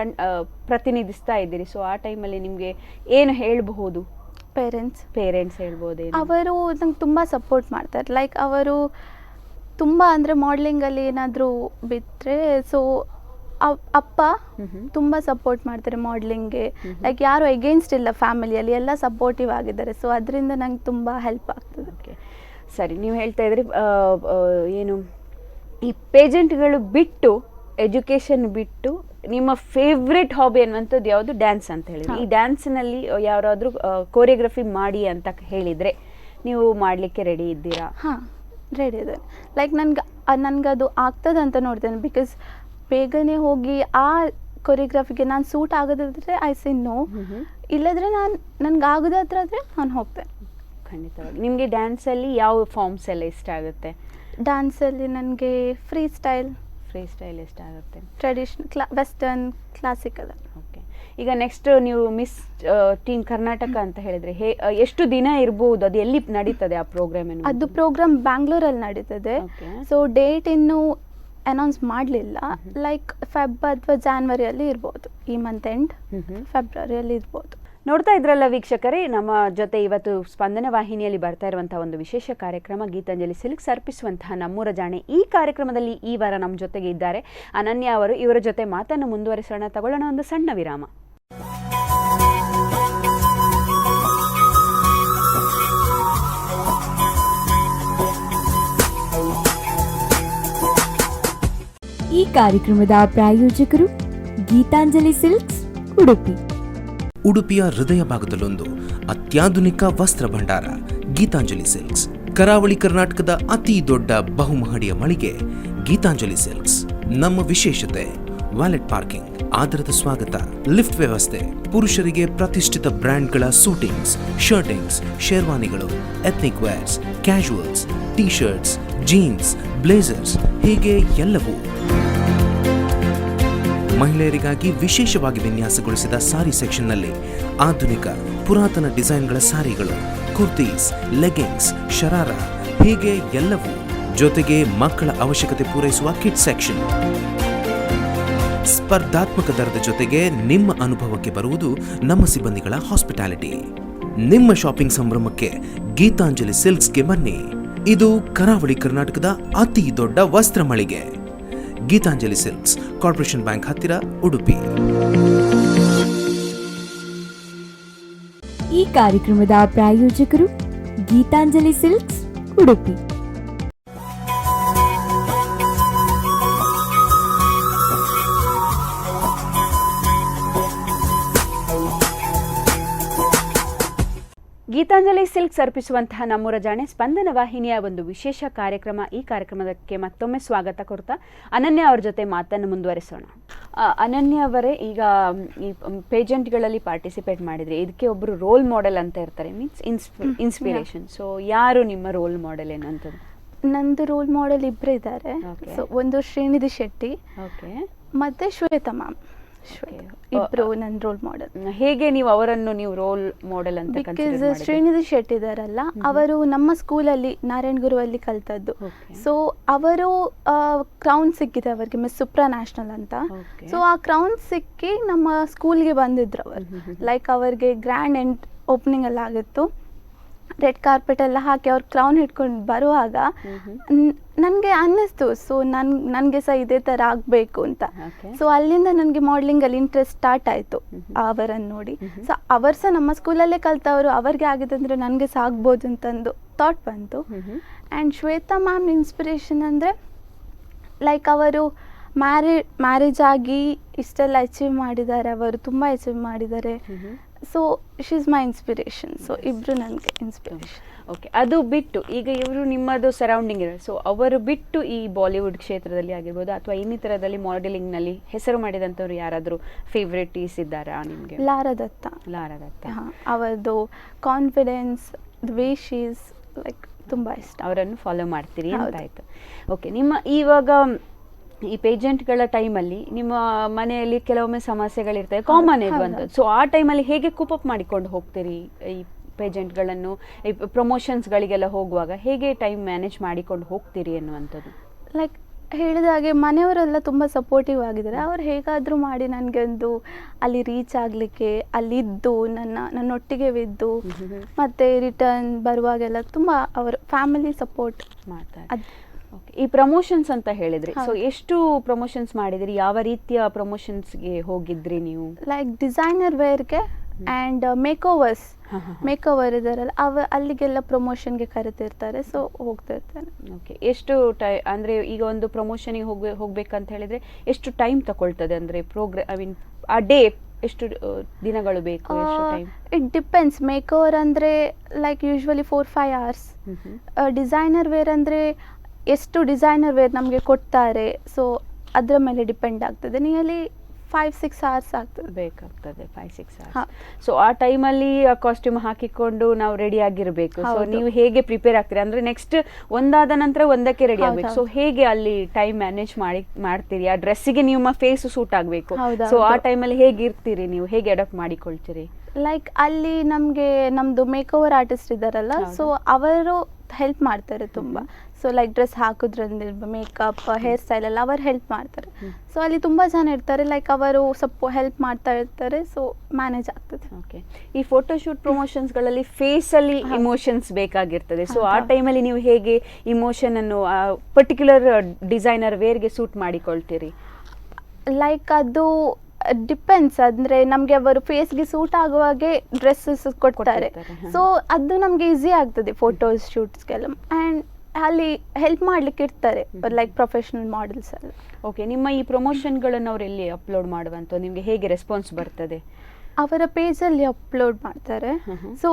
ಪ್ರತಿನಿಧಿಸ್ತಾ ಇದ್ದೀರಿ, ಸೊ ಆ ಟೈಮಲ್ಲಿ ನಿಮಗೆ ಏನು ಹೇಳಬಹುದು? ಪೇರೆಂಟ್ಸ್ ಹೇಳ್ಬೋದು. ಅವರು ನಂಗೆ ತುಂಬ ಸಪೋರ್ಟ್ ಮಾಡ್ತಾರೆ, ಲೈಕ್ ಅವರು ತುಂಬ ಅಂದರೆ ಮಾಡಲಿಂಗಲ್ಲಿ ಏನಾದರೂ ಬಿಟ್ಟರೆ, ಸೊ ಅಪ್ಪ ತುಂಬ ಸಪೋರ್ಟ್ ಮಾಡ್ತಾರೆ ಮಾಡಲಿಂಗ್ಗೆ, ಲೈಕ್ ಯಾರು ಎಗೇನ್ಸ್ಟ್ ಇಲ್ಲ ಫ್ಯಾಮಿಲಿಯಲ್ಲಿ, ಎಲ್ಲ ಸಪೋರ್ಟಿವ್ ಆಗಿದ್ದಾರೆ, ಸೊ ಅದರಿಂದ ನಂಗೆ ತುಂಬ ಹೆಲ್ಪ್ ಆಗ್ತದೆ. ಓಕೆ, ಸರಿ. ನೀವು ಹೇಳ್ತಾ ಇದ್ರಿ ಏನು ಈ ಪೇಜೆಂಟ್ಗಳು ಬಿಟ್ಟು, ಎಜುಕೇಷನ್ ಬಿಟ್ಟು ನಿಮ್ಮ ಫೇವ್ರೆಟ್ ಹಾಬಿ ಅನ್ನುವಂಥದ್ದು ಯಾವುದು? ಡ್ಯಾನ್ಸ್ ಅಂತ ಹೇಳಿದ್ರಿ. ಈ ಡ್ಯಾನ್ಸ್ನಲ್ಲಿ ಯಾರಾದರೂ ಕೋರಿಯೋಗ್ರಫಿ ಮಾಡಿ ಅಂತ ಹೇಳಿದರೆ ನೀವು ಮಾಡಲಿಕ್ಕೆ ರೆಡಿ ಇದ್ದೀರಾ? ಹಾಂ, ರೆಡಿ ಇದೆ. ಲೈಕ್ ನನಗದು ಆಗ್ತದೆ ಅಂತ ನೋಡ್ತೇನೆ, ಬಿಕಾಸ್ ಬೇಗನೆ ಹೋಗಿ ಆ ಕೊರಿಯೋಗ್ರಫಿಗೆ ನಾನು ಸೂಟ್ ಆಗೋದಾದ್ರೆ ಐ ಸೇ ನೋ, ಇಲ್ಲದ್ರೆ ನನ್ಗೆ ಆಗೋದಾದ್ರೆ ನಾನು ಹೋಗ್ತೇನೆ. ಖಂಡಿತವಾಗಿ. ನಿಮಗೆ ಡ್ಯಾನ್ಸಲ್ಲಿ ಯಾವ ಫಾರ್ಮ್ಸ್ ಎಲ್ಲ ಇಷ್ಟ ಆಗುತ್ತೆ? ಡ್ಯಾನ್ಸಲ್ಲಿ ನನಗೆ ಫ್ರೀ ಸ್ಟೈಲ್ ಇಷ್ಟ ಆಗುತ್ತೆ, ಟ್ರೆಡಿಷನಲ್, ವೆಸ್ಟರ್ನ್, ಕ್ಲಾಸಿಕಲ್. ಓಕೆ, ಈಗ ನೆಕ್ಸ್ಟ್ ನೀವು ಮಿಸ್ ಟೀನ್ ಕರ್ನಾಟಕ ಅಂತ ಹೇಳಿದ್ರೆ ಎಷ್ಟು ದಿನ ಇರ್ಬೋದು, ಅದು ಎಲ್ಲಿ ನಡೀತದೆ ಆ ಪ್ರೋಗ್ರಾಮ್? ಅದು ಪ್ರೋಗ್ರಾಮ್ ಬ್ಯಾಂಗ್ಳೂರಲ್ಲಿ ನಡೀತದೆ, ಸೊ ಡೇಟ್ ಇನ್ನೂ ಅನೌನ್ಸ್ ಮಾಡಲಿಲ್ಲ, ಲೈಕ್ ಫೆಬ್ ಅಥವಾ ಜಾನ್ವರಿಯಲ್ಲಿ ಇರ್ಬೋದು, ಈ ಮಂತ್ ಎಂಡ್ ಫೆಬ್ರವರಿಯಲ್ಲಿ ಇರ್ಬೋದು. ನೋಡ್ತಾ ಇದ್ರಲ್ಲ ವೀಕ್ಷಕರೇ, ನಮ್ಮ ಜೊತೆ ಇವತ್ತು ಸ್ಪಂದನ ವಾಹಿನಿಯಲ್ಲಿ ಬರ್ತಾ ಇರುವಂತಹ ಒಂದು ವಿಶೇಷ ಕಾರ್ಯಕ್ರಮ ಗೀತಾಂಜಲಿ ಸಿಲ್ಕ್ಸ್ ಅರ್ಪಿಸುವಂತಹ ನಮ್ಮೂರ ಜಾಣೆ. ಈ ಕಾರ್ಯಕ್ರಮದಲ್ಲಿ ಈ ವಾರ ನಮ್ಮ ಜೊತೆಗೆ ಇದ್ದಾರೆ ಅನನ್ಯ ಅವರು. ಇವರ ಜೊತೆ ಮಾತನ್ನು ಮುಂದುವರಿಸೋಣ, ತಗೊಳ್ಳೋಣ ಒಂದು ಸಣ್ಣ ವಿರಾಮ. ಈ ಕಾರ್ಯಕ್ರಮದ ಪ್ರಾಯೋಜಕರು ಗೀತಾಂಜಲಿ ಸಿಲ್ಕ್ಸ್, ಉಡುಪಿ. ಉಡುಪಿಯ ಹೃದಯ ಭಾಗದಲ್ಲೊಂದು ಅತ್ಯಾಧುನಿಕ ವಸ್ತ್ರ ಭಂಡಾರ ಗೀತಾಂಜಲಿ ಸಿಲ್ಕ್ಸ್. ಕರಾವಳಿ ಕರ್ನಾಟಕದ ಅತಿ ದೊಡ್ಡ ಬಹುಮಹಡಿಯ ಮಳಿಗೆ ಗೀತಾಂಜಲಿ ಸಿಲ್ಕ್ಸ್. ನಮ್ಮ ವಿಶೇಷತೆ ವ್ಯಾಲೆಟ್ ಪಾರ್ಕಿಂಗ್, ಆದರದ ಸ್ವಾಗತ, ಲಿಫ್ಟ್ ವ್ಯವಸ್ಥೆ, ಪುರುಷರಿಗೆ ಪ್ರತಿಷ್ಠಿತ ಬ್ರ್ಯಾಂಡ್ಗಳ ಸೂಟಿಂಗ್ಸ್, ಶರ್ಟಿಂಗ್ಸ್, ಶೇರ್ವಾನಿಗಳು, ethnic wears, casuals, T shirts, jeans, blazers, ಹೀಗೆ ಎಲ್ಲವೂ. ಮಹಿಳೆಯರಿಗಾಗಿ ವಿಶೇಷವಾಗಿ ವಿನ್ಯಾಸಗೊಳಿಸಿದ ಸಾರಿ ಸೆಕ್ಷನ್ನಲ್ಲಿ ಆಧುನಿಕ ಪುರಾತನ ಡಿಸೈನ್ಗಳ ಸಾರಿಗಳು, ಕುರ್ತೀಸ್, ಲೆಗಿಂಗ್ಸ್, ಶರಾರ, ಹೀಗೆ ಎಲ್ಲವೂ. ಜೊತೆಗೆ ಮಕ್ಕಳ ಅವಶ್ಯಕತೆ ಪೂರೈಸುವ ಕಿಡ್ ಸೆಕ್ಷನ್. ಸ್ಪರ್ಧಾತ್ಮಕ ದರದ ಜೊತೆಗೆ ನಿಮ್ಮ ಅನುಭವಕ್ಕೆ ಬರುವುದು ನಮ್ಮ ಸಿಬ್ಬಂದಿಗಳ ಹಾಸ್ಪಿಟಾಲಿಟಿ. ನಿಮ್ಮ ಶಾಪಿಂಗ್ ಸಂಭ್ರಮಕ್ಕೆ ಗೀತಾಂಜಲಿ ಸಿಲ್ಕ್ಸ್ಗೆ ಬನ್ನಿ. ಇದು ಕರಾವಳಿ ಕರ್ನಾಟಕದ ಅತಿ ದೊಡ್ಡ ವಸ್ತ್ರ ಮಳಿಗೆ ಗೀತಾಂಜಲಿ ಸಿಲ್ಕ್ಸ್, ಕಾರ್ಪೊರೇಷನ್ ಬ್ಯಾಂಕ್ ಹತ್ತಿರ, ಉಡುಪಿ. ಈ ಕಾರ್ಯಕ್ರಮದ ಪ್ರಾಯೋಜಕರು ಗೀತಾಂಜಲಿ ಸಿಲ್ಕ್ಸ್, ಉಡುಪಿ. ಗೀತಾಂಜಲಿ ಸಿಲ್ಕ್ಸ್ ಅರ್ಪಿಸುವಂತಹ ನಮ್ಮೂರ ಜಾಣೆ ಸ್ಪಂದನ ವಾಹಿನಿಯ ಒಂದು ವಿಶೇಷ ಕಾರ್ಯಕ್ರಮ. ಈ ಕಾರ್ಯಕ್ರಮಕ್ಕೆ ಮತ್ತೊಮ್ಮೆ ಸ್ವಾಗತ ಕೊಡ್ತಾ ಅನನ್ಯ ಅವ್ರ ಜೊತೆ ಮಾತನ್ನು ಮುಂದುವರಿಸೋಣ. ಅನನ್ಯ ಅವರೇ, ಈಗ ಈ ಪೇಜೆಂಟ್ಗಳಲ್ಲಿ ಪಾರ್ಟಿಸಿಪೇಟ್ ಮಾಡಿದ್ರಿ, ಇದಕ್ಕೆ ಒಬ್ಬರು ರೋಲ್ ಮಾಡೆಲ್ ಅಂತ ಇರ್ತಾರೆ, ಮೀನ್ಸ್ ಇನ್ಸ್ಪಿರೇಷನ್. ಸೊ ಯಾರು ನಿಮ್ಮ ರೋಲ್ ಮಾಡೆಲ್ ಏನಂತದ್ದು? ನಂದು ರೋಲ್ ಮಾಡೆಲ್ ಇಬ್ಬರು ಇದ್ದಾರೆ. ಸೊ ಒಂದು ಶ್ರೀನಿಧಿ ಶೆಟ್ಟಿ, ಮತ್ತೆ ಶ್ವೇತಾ ಮ್ಯಾಮ್. ಇಬ್ರು ನನ್ನ ರೋಲ್ ಮಾಡೆಲ್. ಹೇಗೆ ನೀವು ಅವರನ್ನು ನೀವು ರೋಲ್ ಮಾಡೆಲ್ ಅಂತ? ಬಿಕಾಸ್ ಶ್ರೀನಿಧಿ ಶೆಟ್ಟಿ ಇದಾರಲ್ಲ, ಅವರು ನಮ್ಮ ಸ್ಕೂಲಲ್ಲಿ ನಾರಾಯಣಗುರುವಲ್ಲಿ ಕಲ್ತದ್ದು. ಸೊ ಅವರು ಕ್ರೌನ್ ಸಿಕ್ಕಿದೆ ಅವರಿಗೆ, ಮಿಸ್ ಸುಪ್ರಾ ನ್ಯಾಷನಲ್ ಅಂತ. ಸೊ ಆ ಕ್ರೌನ್ ಸಿಕ್ಕಿ ನಮ್ಮ ಸ್ಕೂಲ್ಗೆ ಬಂದಿದ್ರು ಅವರು, ಲೈಕ್ ಅವರಿಗೆ ಗ್ರ್ಯಾಂಡ್ ಓಪನಿಂಗ್ ಎಲ್ಲ ಆಗಿತ್ತು. ರೆಡ್ ಕಾರ್ಪೆಟ್ ಎಲ್ಲ ಹಾಕಿ ಅವ್ರು ಕ್ರೌನ್ ಹಿಡ್ಕೊಂಡು ಬರುವಾಗ ನನಗೆ ಅನ್ನಿಸ್ತು, ಸೊ ನನಗೆ ಸಹ ಇದೇ ಥರ ಆಗಬೇಕು ಅಂತ. ಸೊ ಅಲ್ಲಿಂದ ನನಗೆ ಮಾಡಲಿಂಗಲ್ಲಿ ಇಂಟ್ರೆಸ್ಟ್ ಸ್ಟಾರ್ಟ್ ಆಯಿತು ಅವರನ್ನು ನೋಡಿ. ಸೊ ಅವರು ಸಹ ನಮ್ಮ ಸ್ಕೂಲಲ್ಲೇ ಕಲ್ತವರು, ಅವ್ರಿಗೆ ಆಗಿದೆ ಅಂದರೆ ನನಗೆ ಸಹ ಆಗ್ಬೋದು ಅಂತಂದು ಥಾಟ್ ಬಂತು. ಆ್ಯಂಡ್ ಶ್ವೇತಾ ಮ್ಯಾಮ್ ಇನ್ಸ್ಪಿರೇಷನ್ ಅಂದರೆ ಲೈಕ್ ಅವರು ಮ್ಯಾರೇಜ್ ಆಗಿ ಇಷ್ಟೆಲ್ಲ ಅಚೀವ್ ಮಾಡಿದ್ದಾರೆ, ಅವರು ತುಂಬ ಅಚೀವ್ ಮಾಡಿದ್ದಾರೆ. So she is my inspiration. So ಇಬ್ಬರು ನನಗೆ ಇನ್ಸ್ಪಿರೇಷನ್. ಓಕೆ, ಅದು ಬಿಟ್ಟು ಈಗ ಇವರು ನಿಮ್ಮದು ಸರೌಂಡಿಂಗ್ ಇರೋ, ಸೊ ಅವರು ಬಿಟ್ಟು ಈ ಬಾಲಿವುಡ್ ಕ್ಷೇತ್ರದಲ್ಲಿ ಆಗಿರ್ಬೋದು ಅಥವಾ ಇನ್ನಿತರದಲ್ಲಿ ಮಾಡೆಲಿಂಗ್ನಲ್ಲಿ ಹೆಸರು ಮಾಡಿದಂಥವ್ರು ಯಾರಾದರೂ ಫೇವ್ರೇಟೀಸ್ ಇದ್ದಾರಾ ನಿಮಗೆ? ಲಾರಾ ದತ್ತ. ಹಾಂ, ಅವರದು confidence, the way she is like ತುಂಬ ಇಷ್ಟ. ಅವರನ್ನು ಫಾಲೋ ಮಾಡ್ತೀರಿ ಅಂತ ಆಯಿತು. ಓಕೆ, ನಿಮ್ಮ ಇವಾಗ ಈ ಪೇಜೆಂಟ್ಗಳ ಟೈಮಲ್ಲಿ ನಿಮ್ಮ ಮನೆಯಲ್ಲಿ ಕೆಲವೊಮ್ಮೆ ಸಮಸ್ಯೆಗಳಿರ್ತವೆ, ಕಾಮನ್ ಇರುವಂಥದ್ದು. ಸೊ ಆ ಟೈಮಲ್ಲಿ ಹೇಗೆ ಕೂಪಪ್ ಮಾಡಿಕೊಂಡು ಹೋಗ್ತೀರಿ ಈ ಪೇಜೆಂಟ್ಗಳನ್ನು, ಈ ಪ್ರಮೋಷನ್ಸ್ಗಳಿಗೆಲ್ಲ ಹೋಗುವಾಗ ಹೇಗೆ ಟೈಮ್ ಮ್ಯಾನೇಜ್ ಮಾಡಿಕೊಂಡು ಹೋಗ್ತೀರಿ ಅನ್ನುವಂಥದ್ದು? ಲೈಕ್ ಹೇಳಿದಾಗೆ ಮನೆಯವರೆಲ್ಲ ತುಂಬ ಸಪೋರ್ಟಿವ್ ಆಗಿದ್ದಾರೆ. ಅವ್ರು ಹೇಗಾದರೂ ಮಾಡಿ ನನಗೆ ಒಂದು ಅಲ್ಲಿ ರೀಚ್ ಆಗಲಿಕ್ಕೆ, ಅಲ್ಲಿದ್ದು ನನ್ನೊಟ್ಟಿಗೆ ಇದ್ದು ಮತ್ತು ರಿಟರ್ನ್ ಬರುವಾಗೆಲ್ಲ ತುಂಬ ಅವರು ಫ್ಯಾಮಿಲಿ ಸಪೋರ್ಟ್ ಮಾಡ್ತಾರೆ. ಓಕೆ, ಈ ಪ್ರಮೋಷನ್ಸ್ ಅಂತ ಹೇಳಿದ್ರಿ, ಸೊ ಎಷ್ಟು ಪ್ರಮೋಷನ್ಸ್ ಮಾಡಿದಿರಿ? ಯಾವ ರೀತಿಯ ಪ್ರಮೋಷನ್ಸ್ಗೆ ಹೋಗಿದ್ರಿ ನೀವು? ಲೈಕ್ ಡಿಸೈನರ್ ವೇರ್ಗೆ ಆ್ಯಂಡ್ ಮೇಕೋವರ್ ಇದಾರಲ್ಲ ಅಲ್ಲಿಗೆಲ್ಲ ಪ್ರಮೋಷನ್ಗೆ ಕರಿತಿರ್ತಾರೆ. ಸೊ ಹೋಗ್ತಿರ್ತಾರೆ. ಓಕೆ, ಎಷ್ಟು ಅಂದರೆ ಈಗ ಒಂದು ಪ್ರಮೋಷನಿಗೆ ಹೋಗ್ಬೇಕಂತ ಹೇಳಿದರೆ ಎಷ್ಟು ಟೈಮ್ ತಗೊಳ್ತದೆ? ಅಂದರೆ ಐ ಮೀನ್ ಆ ಡೇ ಎಷ್ಟು ದಿನಗಳು ಬೇಕು? ಎಷ್ಟು ಟೈಮ್? It depends. ಮೇಕೋವರ್ ಅಂದರೆ like usually 4-5 hours. Designer wear ಅಂದರೆ ಎಷ್ಟು ಡಿಸೈನರ್ ವೇರ್ ನಮಗೆ ಕೊಡ್ತಾರೆ, ಸೊ ಅದರ ಮೇಲೆ ಡಿಪೆಂಡ್ ಆಗ್ತದೆ. ನಿಯರ್ಲಿ 5-6 hours ಬೇಕಾಗ್ತದೆ. 5-6 hours. ಸೊ ಆ ಟೈಮಲ್ಲಿ ಕಾಸ್ಟ್ಯೂಮ್ ಹಾಕಿಕೊಂಡು ನಾವು ರೆಡಿ ಆಗಿರಬೇಕು. ಸೊ ನೀವು ಹೇಗೆ ಪ್ರಿಪೇರ್ ಆಗ್ತೀರಿ? ಅಂದರೆ ನೆಕ್ಸ್ಟ್ ಒಂದಾದ ನಂತರ ಒಂದಕ್ಕೆ ರೆಡಿ ಆಗಬೇಕು. ಸೊ ಹೇಗೆ ಅಲ್ಲಿ ಟೈಮ್ ಮ್ಯಾನೇಜ್ ಮಾಡ್ತೀರಿ? ಆ ಡ್ರೆಸ್ಸಿಗೆ ನಿಮ್ಮ ಫೇಸ್ ಸೂಟ್ ಆಗಬೇಕು. ಸೊ ಆ ಟೈಮಲ್ಲಿ ಹೇಗೆ ಇರ್ತೀರಿ ನೀವು? ಹೇಗೆ ಅಡಾಪ್ಟ್ ಮಾಡಿಕೊಳ್ತೀರಿ? ಲೈಕ್ ಅಲ್ಲಿ ನಮಗೆ ನಮ್ಮದು ಮೇಕೋವರ್ ಆರ್ಟಿಸ್ಟ್ ಇದ್ದಾರಲ್ಲ, ಸೊ ಅವರು ಹೆಲ್ಪ್ ಮಾಡ್ತಾರೆ ತುಂಬ. ಸೊ ಲೈಕ್ ಡ್ರೆಸ್ ಹಾಕೋದ್ರಿಂದ ಮೇಕಪ್, ಹೇರ್ ಸ್ಟೈಲ್ ಎಲ್ಲ ಅವರು ಹೆಲ್ಪ್ ಮಾಡ್ತಾರೆ. ಸೊ ಅಲ್ಲಿ ತುಂಬ ಜನ ಇರ್ತಾರೆ, ಲೈಕ್ ಅವರು ಸ್ವಲ್ಪ ಹೆಲ್ಪ್ ಮಾಡ್ತಾ ಇರ್ತಾರೆ. ಸೊ ಮ್ಯಾನೇಜ್ ಆಗ್ತದೆ. ಓಕೆ, ಈ ಫೋಟೋಶೂಟ್ ಪ್ರಮೋಷನ್ಸ್ಗಳಲ್ಲಿ ಫೇಸಲ್ಲಿ ಇಮೋಷನ್ಸ್ ಬೇಕಾಗಿರ್ತದೆ. ಸೊ ಆ ಟೈಮಲ್ಲಿ ನೀವು ಹೇಗೆ ಇಮೋಷನನ್ನು ಪರ್ಟಿಕ್ಯುಲರ್ ಡಿಸೈನರ್ ವೇರ್ಗೆ ಸೂಟ್ ಮಾಡಿಕೊಳ್ತೀರಿ? ಲೈಕ್ ಅದು ಡಿಪೆಂಡ್ಸ್. ಅಂದರೆ ನಮಗೆ ಅವರು ಫೇಸ್ಗೆ ಸೂಟ್ ಆಗುವಾಗೆ ಡ್ರೆಸ್ಸಸ್ ಕೊಡ್ತಾರೆ. ಸೊ ಅದು ನಮಗೆ ಈಸಿ ಆಗ್ತದೆ ಫೋಟೋಸ್ ಶೂಟ್ಸ್ಗೆಲ್ಲ. ಆ್ಯಂಡ್ ಅಲ್ಲಿ ಹೆಲ್ಪ್ ಮಾಡ್ಲಿಕ್ಕೆ ಇರ್ತಾರೆ ಲೈಕ್ ಪ್ರೊಫೆಷನಲ್ ಮಾಡೆಲ್ಸ್ ಎಲ್ಲ. ಓಕೆ, ನಿಮ್ಮ ಈ ಪ್ರಮೋಷನ್ಗಳನ್ನು ಅವ್ರು ಎಲ್ಲಿ ಅಪ್ಲೋಡ್ ಮಾಡುವಂಥ, ನಿಮಗೆ ಹೇಗೆ ರೆಸ್ಪಾನ್ಸ್ ಬರ್ತದೆ? ಅವರ ಪೇಜಲ್ಲಿ ಅಪ್ಲೋಡ್ ಮಾಡ್ತಾರೆ. ಸೊ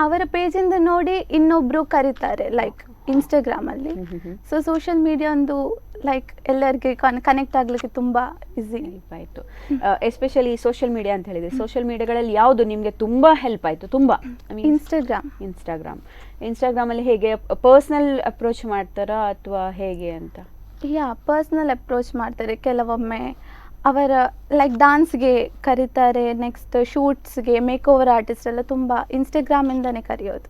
ಅವರ ಪೇಜಿಂದ ನೋಡಿ ಇನ್ನೊಬ್ರು ಕರೀತಾರೆ, ಲೈಕ್ ಇನ್ಸ್ಟಾಗ್ರಾಮಲ್ಲಿ. ಸೊ ಸೋಷಿಯಲ್ ಮೀಡಿಯಾ ಒಂದು ಲೈಕ್ ಎಲ್ಲರಿಗೆ ಕನೆಕ್ಟ್ ಆಗ್ಲಿಕ್ಕೆ ತುಂಬ ಈಸಿ ಆಯಿತು. ಎಸ್ಪೆಷಲಿ ಸೋಷಿಯಲ್ ಮೀಡಿಯಾ ಅಂತ ಹೇಳಿದ್ರೆ, ಸೋಷಿಯಲ್ ಮೀಡಿಯಾಗಳಲ್ಲಿ ಯಾವುದು ನಿಮಗೆ ತುಂಬ ಹೆಲ್ಪ್ ಆಯಿತು? ತುಂಬ ಇನ್ಸ್ಟಾಗ್ರಾಮಲ್ಲಿ ಹೇಗೆ ಪರ್ಸ್ನಲ್ ಅಪ್ರೋಚ್ ಮಾಡ್ತಾರಾ ಅಥವಾ ಹೇಗೆ ಅಂತ? ಪರ್ಸ್ನಲ್ ಅಪ್ರೋಚ್ ಮಾಡ್ತಾರೆ. ಕೆಲವೊಮ್ಮೆ ಅವರ ಲೈಕ್ ಡಾನ್ಸ್ಗೆ ಕರೀತಾರೆ, ನೆಕ್ಸ್ಟ್ ಶೂಟ್ಸ್ಗೆ, ಮೇಕೋವರ್ ಆರ್ಟಿಸ್ಟ್ ಎಲ್ಲ ತುಂಬ ಇನ್ಸ್ಟಾಗ್ರಾಮಿಂದನೇ ಕರೆಯೋದು.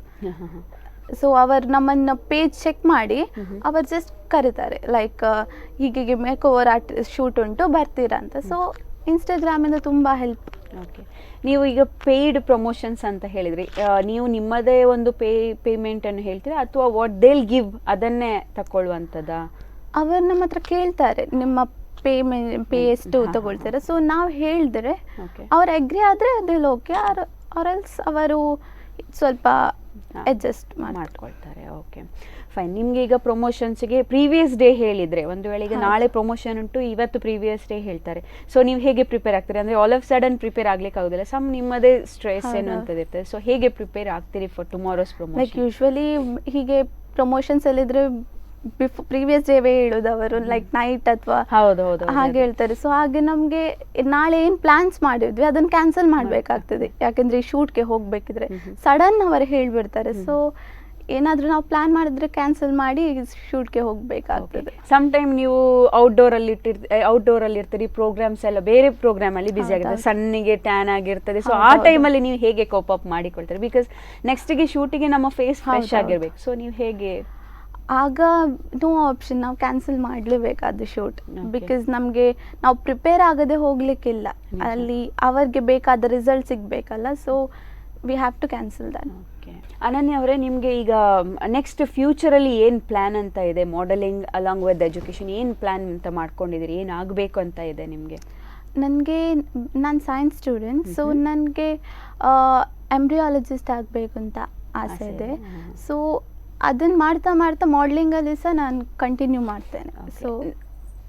ಸೊ ಅವರು ನಮ್ಮನ್ನು ಪೇಜ್ ಚೆಕ್ ಮಾಡಿ ಅವರು ಜಸ್ಟ್ ಕರೀತಾರೆ, ಲೈಕ್ ಹೀಗೆ ಮೇಕೋವರ್ ಆರ್ಟಿಸ್ಟ್ ಶೂಟ್ ಉಂಟು ಬರ್ತೀರಾ ಅಂತ. ಸೊ ಇನ್ಸ್ಟಾಗ್ರಾಮಿಂದ ತುಂಬ ಹೆಲ್ಪ್. ಓಕೆ, ನೀವು ಈಗ ಪೇಯ್ಡ್ ಪ್ರಮೋಷನ್ಸ್ ಅಂತ ಹೇಳಿದ್ರಿ, ನೀವು ನಿಮ್ಮದೇ ಒಂದು ಪೇಮೆಂಟನ್ನು ಹೇಳ್ತೀರಾ ಅಥವಾ ವಾಟ್ ದೇಲ್ ಗಿವ್ ಅದನ್ನೇ ತಗೊಳ್ಳುವಂಥದ್ದಾ? ಅವರು ನಮ್ಮ ಹತ್ರ ಕೇಳ್ತಾರೆ ನಿಮ್ಮ ಪೇ ಎಷ್ಟು ತಗೊಳ್ತಾರೆ. ಸೊ ನಾವು ಹೇಳಿದ್ರೆ ಅವ್ರು ಅಗ್ರಿ ಆದರೆ ಅದೆಲ್ಲ ಓಕೆ, ಆರ್ಎಲ್ಸ್ ಅವರು ಸ್ವಲ್ಪ ಅಡ್ಜಸ್ಟ್ ಮಾಡ್ಕೊಳ್ತಾರೆ. Okay, fine. ನಿಮಗೆ ಈಗ ಪ್ರಮೋಷನ್ಸ್ಗೆ ಪ್ರೀವಿಯಸ್ ಡೇ ಹೇಳಿದರೆ, ಒಂದು ವೇಳೆ ಈಗ ನಾಳೆ ಪ್ರಮೋಷನ್ ಉಂಟು, ಇವತ್ತು ಪ್ರೀವಿಯಸ್ ಡೇ ಹೇಳ್ತಾರೆ. ಸೊ ನೀವು ಹೇಗೆ ಪ್ರಿಪೇರ್ ಆಗ್ತೀರಿ? ಅಂದರೆ ಆಲ್ ಆಫ್ ಸಡನ್ ಪ್ರಿಪೇರ್ ಆಗ್ಲಿಕ್ಕೆ ಆಗೋದಿಲ್ಲ, ಸಮ್ ನಿಮ್ಮದೇ ಸ್ಟ್ರೆಸ್ ಅನ್ನುವಂಥದ್ದು ಇರ್ತದೆ. ಸೊ ಹೇಗೆ ಪ್ರಿಪೇರ್ ಆಗ್ತೀರಿ for tomorrow's promotion? Like usually ಹೀಗೆ ಪ್ರಮೋಷನ್ಸ್ ಅಲ್ಲಿದ್ರೆ ಪ್ರೀವಿಯಸ್ ಡೇವೇ ಹೇಳೋದು ಅವರು, ಲೈಕ್ ನೈಟ್ ಅಥವಾ ಹಾಗೆ ಹೇಳ್ತಾರೆ. ಸೊ ಹಾಗೆ ನಮಗೆ ನಾಳೆ ಏನು ಪ್ಲಾನ್ಸ್ ಮಾಡಿದ್ವಿ ಅದನ್ನು ಕ್ಯಾನ್ಸಲ್ ಮಾಡಬೇಕಾಗ್ತದೆ, ಯಾಕೆಂದರೆ ಈ ಶೂಟ್ಗೆ ಹೋಗಬೇಕಿದ್ರೆ ಸಡನ್ ಅವರು ಹೇಳಿಬಿಡ್ತಾರೆ. ಸೊ ಏನಾದರೂ ನಾವು ಪ್ಲಾನ್ ಮಾಡಿದ್ರೆ ಕ್ಯಾನ್ಸಲ್ ಮಾಡಿ ಶೂಟ್ಗೆ ಹೋಗಬೇಕಾಗ್ತದೆ. ಸಮ್ ಟೈಮ್ ನೀವು ಔಟ್ಡೋರಲ್ಲಿ ಇರ್ತೀರಿ, ಪ್ರೋಗ್ರಾಮ್ಸ್ ಎಲ್ಲ ಬೇರೆ ಪ್ರೋಗ್ರಾಮಲ್ಲಿ ಬ್ಯುಸಿ ಆಗಿರ್ತದೆ, ಸಣ್ಣಿಗೆ ಟ್ಯಾನ್ ಆಗಿರ್ತದೆ. ಸೊ ಆ ಟೈಮಲ್ಲಿ ನೀವು ಹೇಗೆ ಕೋಪ್ ಅಪ್ ಮಾಡಿಕೊಳ್ತಾರೆ? ಬಿಕಾಸ್ ನೆಕ್ಸ್ಟಿಗೆ ಶೂಟಿಗೆ ನಮ್ಮ ಫೇಸ್ ಫ್ರೆಶ್ ಆಗಿರ್ಬೇಕು. ಸೊ ನೀವು ಹೇಗೆ? ಆಗ ನೋ ಆಪ್ಷನ್, ನಾವು ಕ್ಯಾನ್ಸಲ್ ಮಾಡಲೇಬೇಕಾದ ಶೂಟ್. ಬಿಕಾಸ್ ನಮಗೆ ನಾವು ಪ್ರಿಪೇರ್ ಆಗದೆ ಹೋಗ್ಲಿಕ್ಕಿಲ್ಲ, ಅಲ್ಲಿ ಅವ್ರಿಗೆ ಬೇಕಾದ ರಿಸಲ್ಟ್ ಸಿಗಬೇಕಲ್ಲ. So we have to cancel that. Okay, Ananya ಅವರೇ, ನಿಮಗೆ ಈಗ ನೆಕ್ಸ್ಟ್ ಫ್ಯೂಚರಲ್ಲಿ ಏನು ಪ್ಲ್ಯಾನ್ ಅಂತ ಇದೆ? ಮಾಡೆಲಿಂಗ್ ಅಲಾಂಗ್ ವಿತ್ ಎಜುಕೇಷನ್ ಏನು ಪ್ಲ್ಯಾನ್ ಅಂತ ಮಾಡ್ಕೊಂಡಿದ್ದೀರಿ? ಏನು ಆಗಬೇಕು ಅಂತ ಇದೆ ನಿಮಗೆ? ನನಗೆ, ನಾನು ಸೈನ್ಸ್ ಸ್ಟೂಡೆಂಟ್, ಸೊ ನನಗೆ ಎಂಬ್ರಿಯಾಲಜಿಸ್ಟ್ ಆಗಬೇಕು ಅಂತ ಆಸೆ ಇದೆ. ಸೊ ಅದನ್ನು ಮಾಡ್ತಾ ಮಾಡ್ತಾ ಮಾಡಲಿಂಗಲ್ಲಿ ಸಹ ನಾನು ಕಂಟಿನ್ಯೂ ಮಾಡ್ತೇನೆ. ಸೊ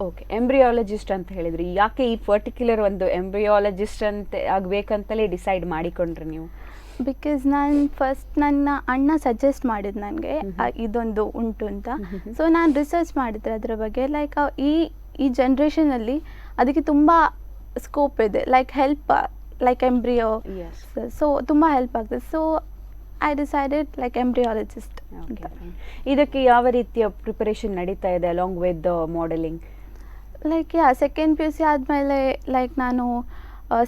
ಓಕೆ, ಎಂಬ್ರಿಯಾಲಜಿಸ್ಟ್ ಅಂತ ಹೇಳಿದ್ರಿ, ಯಾಕೆ ಈ ಪರ್ಟಿಕ್ಯುಲರ್ ಒಂದು ಎಂಬ್ರಿಯಾಲಜಿಸ್ಟ್ ಅಂತ ಆಗಬೇಕಂತಲೇ ಡಿಸೈಡ್ ಮಾಡಿಕೊಂಡ್ರಿ ನೀವು? ಬಿಕಾಸ್ ನಾನು ಫಸ್ಟ್ ನನ್ನ ಅಣ್ಣ ಸಜೆಸ್ಟ್ ಮಾಡಿದ್ದು ನನಗೆ ಇದೊಂದು ಉಂಟು ಅಂತ. ಸೊ ನಾನು ರಿಸರ್ಚ್ ಮಾಡಿದ್ರೆ ಅದರ ಬಗ್ಗೆ, ಲೈಕ್ ಈ ಜನ್ರೇಷನಲ್ಲಿ ಅದಕ್ಕೆ ತುಂಬ ಸ್ಕೋಪ್ ಇದೆ, like help, like embryo, so ತುಂಬ ಹೆಲ್ಪ್ ಆಗ್ತದೆ. So I decided like embryologist ಅಂತ. ಇದಕ್ಕೆ ಯಾವ ರೀತಿಯ ಪ್ರಿಪರೇಷನ್ ನಡೀತಾ ಇದೆ along with modelling? Like second P U C ಆದಮೇಲೆ ಲೈಕ್ ನಾನು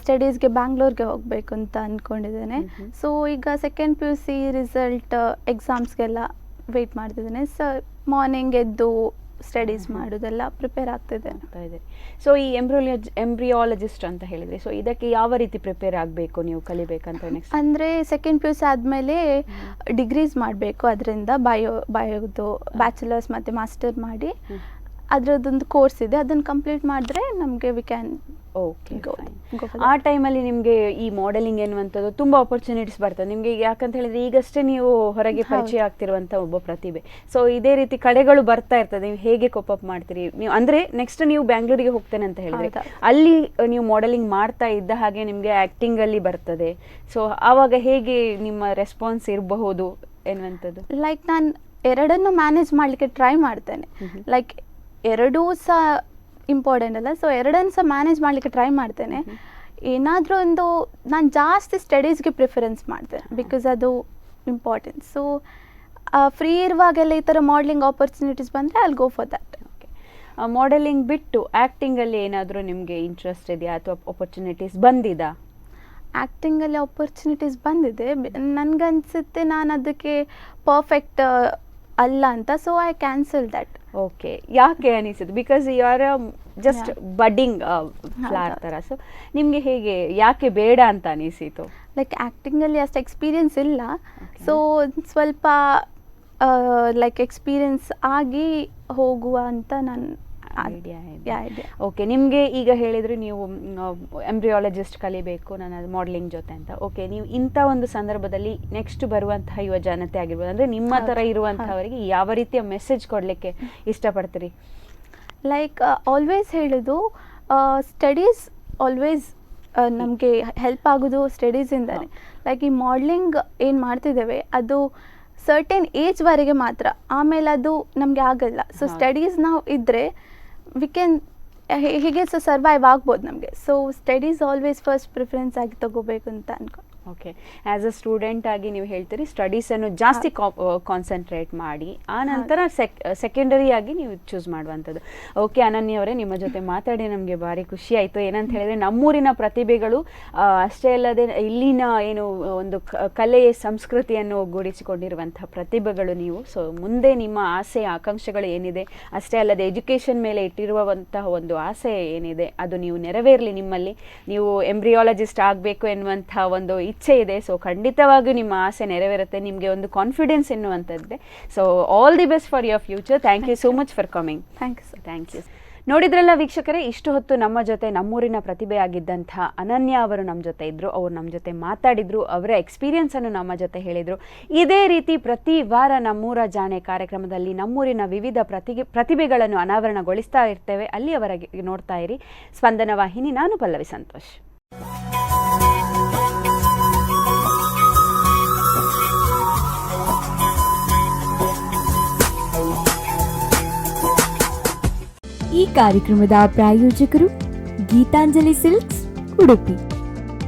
ಸ್ಟಡೀಸ್ಗೆ ಬ್ಯಾಂಗ್ಳೂರ್ಗೆ ಹೋಗಬೇಕು ಅಂತ ಅಂದ್ಕೊಂಡಿದ್ದೇನೆ. ಸೊ ಈಗ second P U C result ಎಕ್ಸಾಮ್ಸ್ಗೆಲ್ಲ ವೆಯ್ಟ್ ಮಾಡ್ತಿದ್ದೇನೆ. ಸೊ ಮಾರ್ನಿಂಗ್ ಎದ್ದು ಸ್ಟಡೀಸ್ ಮಾಡೋದೆಲ್ಲ ಪ್ರಿಪೇರ್ ಆಗ್ತಿದೆ. ಸೊ ಈ ಎಂಬ್ರಿಯಾಲಜಿಸ್ಟ್ ಅಂತ ಹೇಳಿದ್ರೆ, ಸೊ ಇದಕ್ಕೆ ಯಾವ ರೀತಿ ಪ್ರಿಪೇರ್ ಆಗಬೇಕು, ನೀವು ಕಲಿಬೇಕಂತ? ನೆಕ್ಸ್ಟ್ ಅಂದರೆ ಸೆಕೆಂಡ್ ಪಿ ಯು ಸಿ ಆದಮೇಲೆ ಡಿಗ್ರೀಸ್ ಮಾಡಬೇಕು, ಅದರಿಂದ ಬಯೋದು ಬ್ಯಾಚುಲರ್ಸ್ ಮತ್ತು ಮಾಸ್ಟರ್ ಮಾಡಿ ಅದರದ್ದೊಂದು ಕೋರ್ಸ್ ಇದೆ, ಅದನ್ನು ಕಂಪ್ಲೀಟ್ ಮಾಡಿದ್ರೆ ನಮಗೆ ವಿ ಕ್ಯಾನ್. ಓಕೆ, ಆ ಟೈಮಲ್ಲಿ ನಿಮಗೆ ಈ ಮಾಡೆಲಿಂಗ್ ಎನ್ನುವಂಥದ್ದು ತುಂಬ ಆಪರ್ಚುನಿಟೀಸ್ ಬರ್ತದೆ ನಿಮಗೆ. ಯಾಕಂತ ಹೇಳಿದ್ರೆ ಈಗಷ್ಟೇ ನೀವು ಹೊರಗೆ ಪರಿಚಯ ಆಗ್ತಿರುವಂಥ ಒಬ್ಬ ಪ್ರತಿಭೆ. ಸೊ ಇದೇ ರೀತಿ ಕಡೆಗಳು ಬರ್ತಾ ಇರ್ತದೆ, ನೀವು ಹೇಗೆ ಕೋಪಪ್ ಮಾಡ್ತೀರಿ ನೀವು? ಅಂದರೆ ನೆಕ್ಸ್ಟ್ ನೀವು ಬ್ಯಾಂಗ್ಳೂರಿಗೆ ಹೋಗ್ತೇನೆ ಅಂತ ಹೇಳಿದ್ರೆ, ಅಲ್ಲಿ ನೀವು ಮಾಡೆಲಿಂಗ್ ಮಾಡ್ತಾ ಇದ್ದ ಹಾಗೆ ನಿಮಗೆ ಆ್ಯಕ್ಟಿಂಗಲ್ಲಿ ಬರ್ತದೆ. ಸೊ ಆವಾಗ ಹೇಗೆ ನಿಮ್ಮ ರೆಸ್ಪಾನ್ಸ್ ಇರಬಹುದು ಎನ್ನುವಂಥದ್ದು? ಲೈಕ್ ನಾನು ಎರಡನ್ನು ಮ್ಯಾನೇಜ್ ಮಾಡಲಿಕ್ಕೆ ಟ್ರೈ ಮಾಡ್ತೇನೆ. ಲೈಕ್ ಎರಡೂ ಸಹ ಇಂಪಾರ್ಟೆಂಟ್ ಅಲ್ಲ, ಸೊ ಎರಡನ್ನು ಸಹ ಮ್ಯಾನೇಜ್ ಮಾಡಲಿಕ್ಕೆ ಟ್ರೈ ಮಾಡ್ತೇನೆ. ಏನಾದರೂ ಒಂದು ನಾನು ಜಾಸ್ತಿ ಸ್ಟಡೀಸ್ಗೆ ಪ್ರಿಫರೆನ್ಸ್ ಮಾಡ್ತೇನೆ, ಬಿಕಾಸ್ ಅದು ಇಂಪಾರ್ಟೆಂಟ್. ಸೊ ಫ್ರೀ ಇರುವಾಗೆಲ್ಲ ಈ ಥರ ಮಾಡಲಿಂಗ್ ಆಪರ್ಚುನಿಟೀಸ್ ಬಂದರೆ I will go for that. Okay, modelling ಬಿಟ್ಟು ಆ್ಯಕ್ಟಿಂಗಲ್ಲಿ ಏನಾದರೂ ನಿಮಗೆ ಇಂಟ್ರೆಸ್ಟ್ ಇದೆಯಾ ಅಥವಾ ಆಪರ್ಚುನಿಟೀಸ್ ಬಂದಿದಾ? ಆ್ಯಕ್ಟಿಂಗಲ್ಲಿ ಆಪರ್ಚುನಿಟೀಸ್ ಬಂದಿದೆ, ನನಗನ್ಸುತ್ತೆ ನಾನು ಅದಕ್ಕೆ ಪರ್ಫೆಕ್ಟ್ ಅಲ್ಲ ಅಂತ. So I cancel that. Okay, ಯಾಕೆ ಅನಿಸಿದ್ದು? Because you are just budding flower ಥರ. ಸೊ ನಿಮಗೆ ಹೇಗೆ, ಯಾಕೆ ಬೇಡ ಅಂತ ಅನಿಸಿತು? ಲೈಕ್ ಆ್ಯಕ್ಟಿಂಗಲ್ಲಿ ಅಷ್ಟು ಎಕ್ಸ್ಪೀರಿಯನ್ಸ್ ಇಲ್ಲ, ಸೊ ಸ್ವಲ್ಪ ಲೈಕ್ ಎಕ್ಸ್ಪೀರಿಯನ್ಸ್ ಆಗಿ ಹೋಗುವ ಅಂತ ನಾನು ಐಡಿಯಾ ಇದೆ. ಓಕೆ, ನಿಮಗೆ ಈಗ ಹೇಳಿದರೆ ನೀವು ಎಂಬ್ರಿಯಾಲಜಿಸ್ಟ್ ಕಲಿಬೇಕು ನಾನು ಅದು ಮಾಡೆಲಿಂಗ್ ಜೊತೆ ಅಂತ. ಓಕೆ, ನೀವು ಇಂಥ ಒಂದು ಸಂದರ್ಭದಲ್ಲಿ ನೆಕ್ಸ್ಟ್ ಬರುವಂತಹ ಯುವ ಜನತೆ ಆಗಿರ್ಬೋದು, ಅಂದರೆ ನಿಮ್ಮ ಥರ ಇರುವಂಥವರಿಗೆ ಯಾವ ರೀತಿಯ ಮೆಸೇಜ್ ಕೊಡಲಿಕ್ಕೆ ಇಷ್ಟಪಡ್ತೀರಿ? ಲೈಕ್ ಆಲ್ವೇಸ್ ಹೇಳೋದು, ಸ್ಟಡೀಸ್ ಆಲ್ವೇಸ್ ನಮಗೆ ಹೆಲ್ಪ್ ಆಗೋದು ಸ್ಟಡೀಸಿಂದನೇ. ಲೈಕ್ ಈ ಮಾಡಲಿಂಗ್ ಏನು ಮಾಡ್ತಿದ್ದೇವೆ ಅದು ಸರ್ಟೆನ್ ಏಜ್ವರೆಗೆ ಮಾತ್ರ, ಆಮೇಲೆ ಅದು ನಮಗೆ ಆಗಲ್ಲ. ಸೊ ಸ್ಟಡೀಸ್ ನಾವು ಇದ್ದರೆ ವಿ ಕ್ಯಾನ್ ಹೀಗೆ ಸರ್ವೈವ್ ಆಗ್ಬೋದು ನಮಗೆ. So studies always first preference ಆಗಿ ತಗೋಬೇಕು ಅಂತ ಅನ್ಕೊಂಡು. ಓಕೆ, ಆ್ಯಸ್ ಅ ಸ್ಟೂಡೆಂಟ್ ಆಗಿ ನೀವು ಹೇಳ್ತೀರಿ ಸ್ಟಡೀಸನ್ನು ಜಾಸ್ತಿ ಕಾನ್ಸಂಟ್ರೇಟ್ ಮಾಡಿ ಆ ನಂತರ ಸೆಕೆಂಡರಿ ಆಗಿ ನೀವು ಚೂಸ್ ಮಾಡುವಂಥದ್ದು. ಓಕೆ, ಅನನ್ಯ ಅವರೇ, ನಿಮ್ಮ ಜೊತೆ ಮಾತಾಡಿ ನಮಗೆ ಭಾರಿ ಖುಷಿ ಆಯಿತು. ಏನಂತ ಹೇಳಿದರೆ ನಮ್ಮೂರಿನ ಪ್ರತಿಭೆಗಳು ಅಷ್ಟೇ ಅಲ್ಲದೆ ಇಲ್ಲಿನ ಏನು ಒಂದು ಕಲೆ ಸಂಸ್ಕೃತಿಯನ್ನು ಒಗ್ಗೂಡಿಸಿಕೊಂಡಿರುವಂಥ ಪ್ರತಿಭೆಗಳು ನೀವು. ಸೊ ಮುಂದೆ ನಿಮ್ಮ ಆಸೆ ಆಕಾಂಕ್ಷೆಗಳು ಏನಿದೆ, ಅಷ್ಟೇ ಅಲ್ಲದೆ ಎಜುಕೇಷನ್ ಮೇಲೆ ಇಟ್ಟಿರುವಂತಹ ಒಂದು ಆಸೆ ಏನಿದೆ ಅದು ನೀವು ನೆರವೇರಲಿ. ನಿಮ್ಮಲ್ಲಿ ನೀವು ಎಂಬ್ರಿಯಾಲಜಿಸ್ಟ್ ಆಗಬೇಕು ಎನ್ನುವಂಥ ಒಂದು ಇಚ್ಛೆ ಇದೆ. ಸೊ ಖಂಡಿತವಾಗಿಯೂ ನಿಮ್ಮ ಆಸೆ ನೆರವೇರುತ್ತೆ, ನಿಮಗೆ ಒಂದು ಕಾನ್ಫಿಡೆನ್ಸ್ ಎನ್ನುವಂಥದ್ದೇ. So all the best for your future. Thank you so much for coming. Thank you. ನೋಡಿದ್ರಲ್ಲ ವೀಕ್ಷಕರೇ, ಇಷ್ಟು ಹೊತ್ತು ನಮ್ಮ ಜೊತೆ ನಮ್ಮೂರಿನ ಪ್ರತಿಭೆಯಾಗಿದ್ದಂಥ ಅನನ್ಯ ಅವರು ನಮ್ಮ ಜೊತೆ ಇದ್ದರು. ಅವರು ನಮ್ಮ ಜೊತೆ ಮಾತಾಡಿದರು, ಅವರ ಎಕ್ಸ್ಪೀರಿಯನ್ಸನ್ನು ನಮ್ಮ ಜೊತೆ ಹೇಳಿದರು. ಇದೇ ರೀತಿ ಪ್ರತಿ ವಾರ ನಮ್ಮೂರ ಜಾಣೆ ಕಾರ್ಯಕ್ರಮದಲ್ಲಿ ನಮ್ಮೂರಿನ ವಿವಿಧ ಪ್ರತಿಭೆಗಳನ್ನು ಅನಾವರಣಗೊಳಿಸ್ತಾ ಇರ್ತೇವೆ. ಅಲ್ಲಿಯವರೆಗೆ ನೋಡ್ತಾ ಇರಿ ಸ್ಪಂದನ ವಾಹಿನಿ. ನಾನು ಪಲ್ಲವಿ ಸಂತೋಷ್. ಈ ಕಾರ್ಯಕ್ರಮದ ಪ್ರಾಯೋಜಕರು ಗೀತಾಂಜಲಿ ಸಿಲ್ಕ್ಸ್, ಉಡುಪಿ.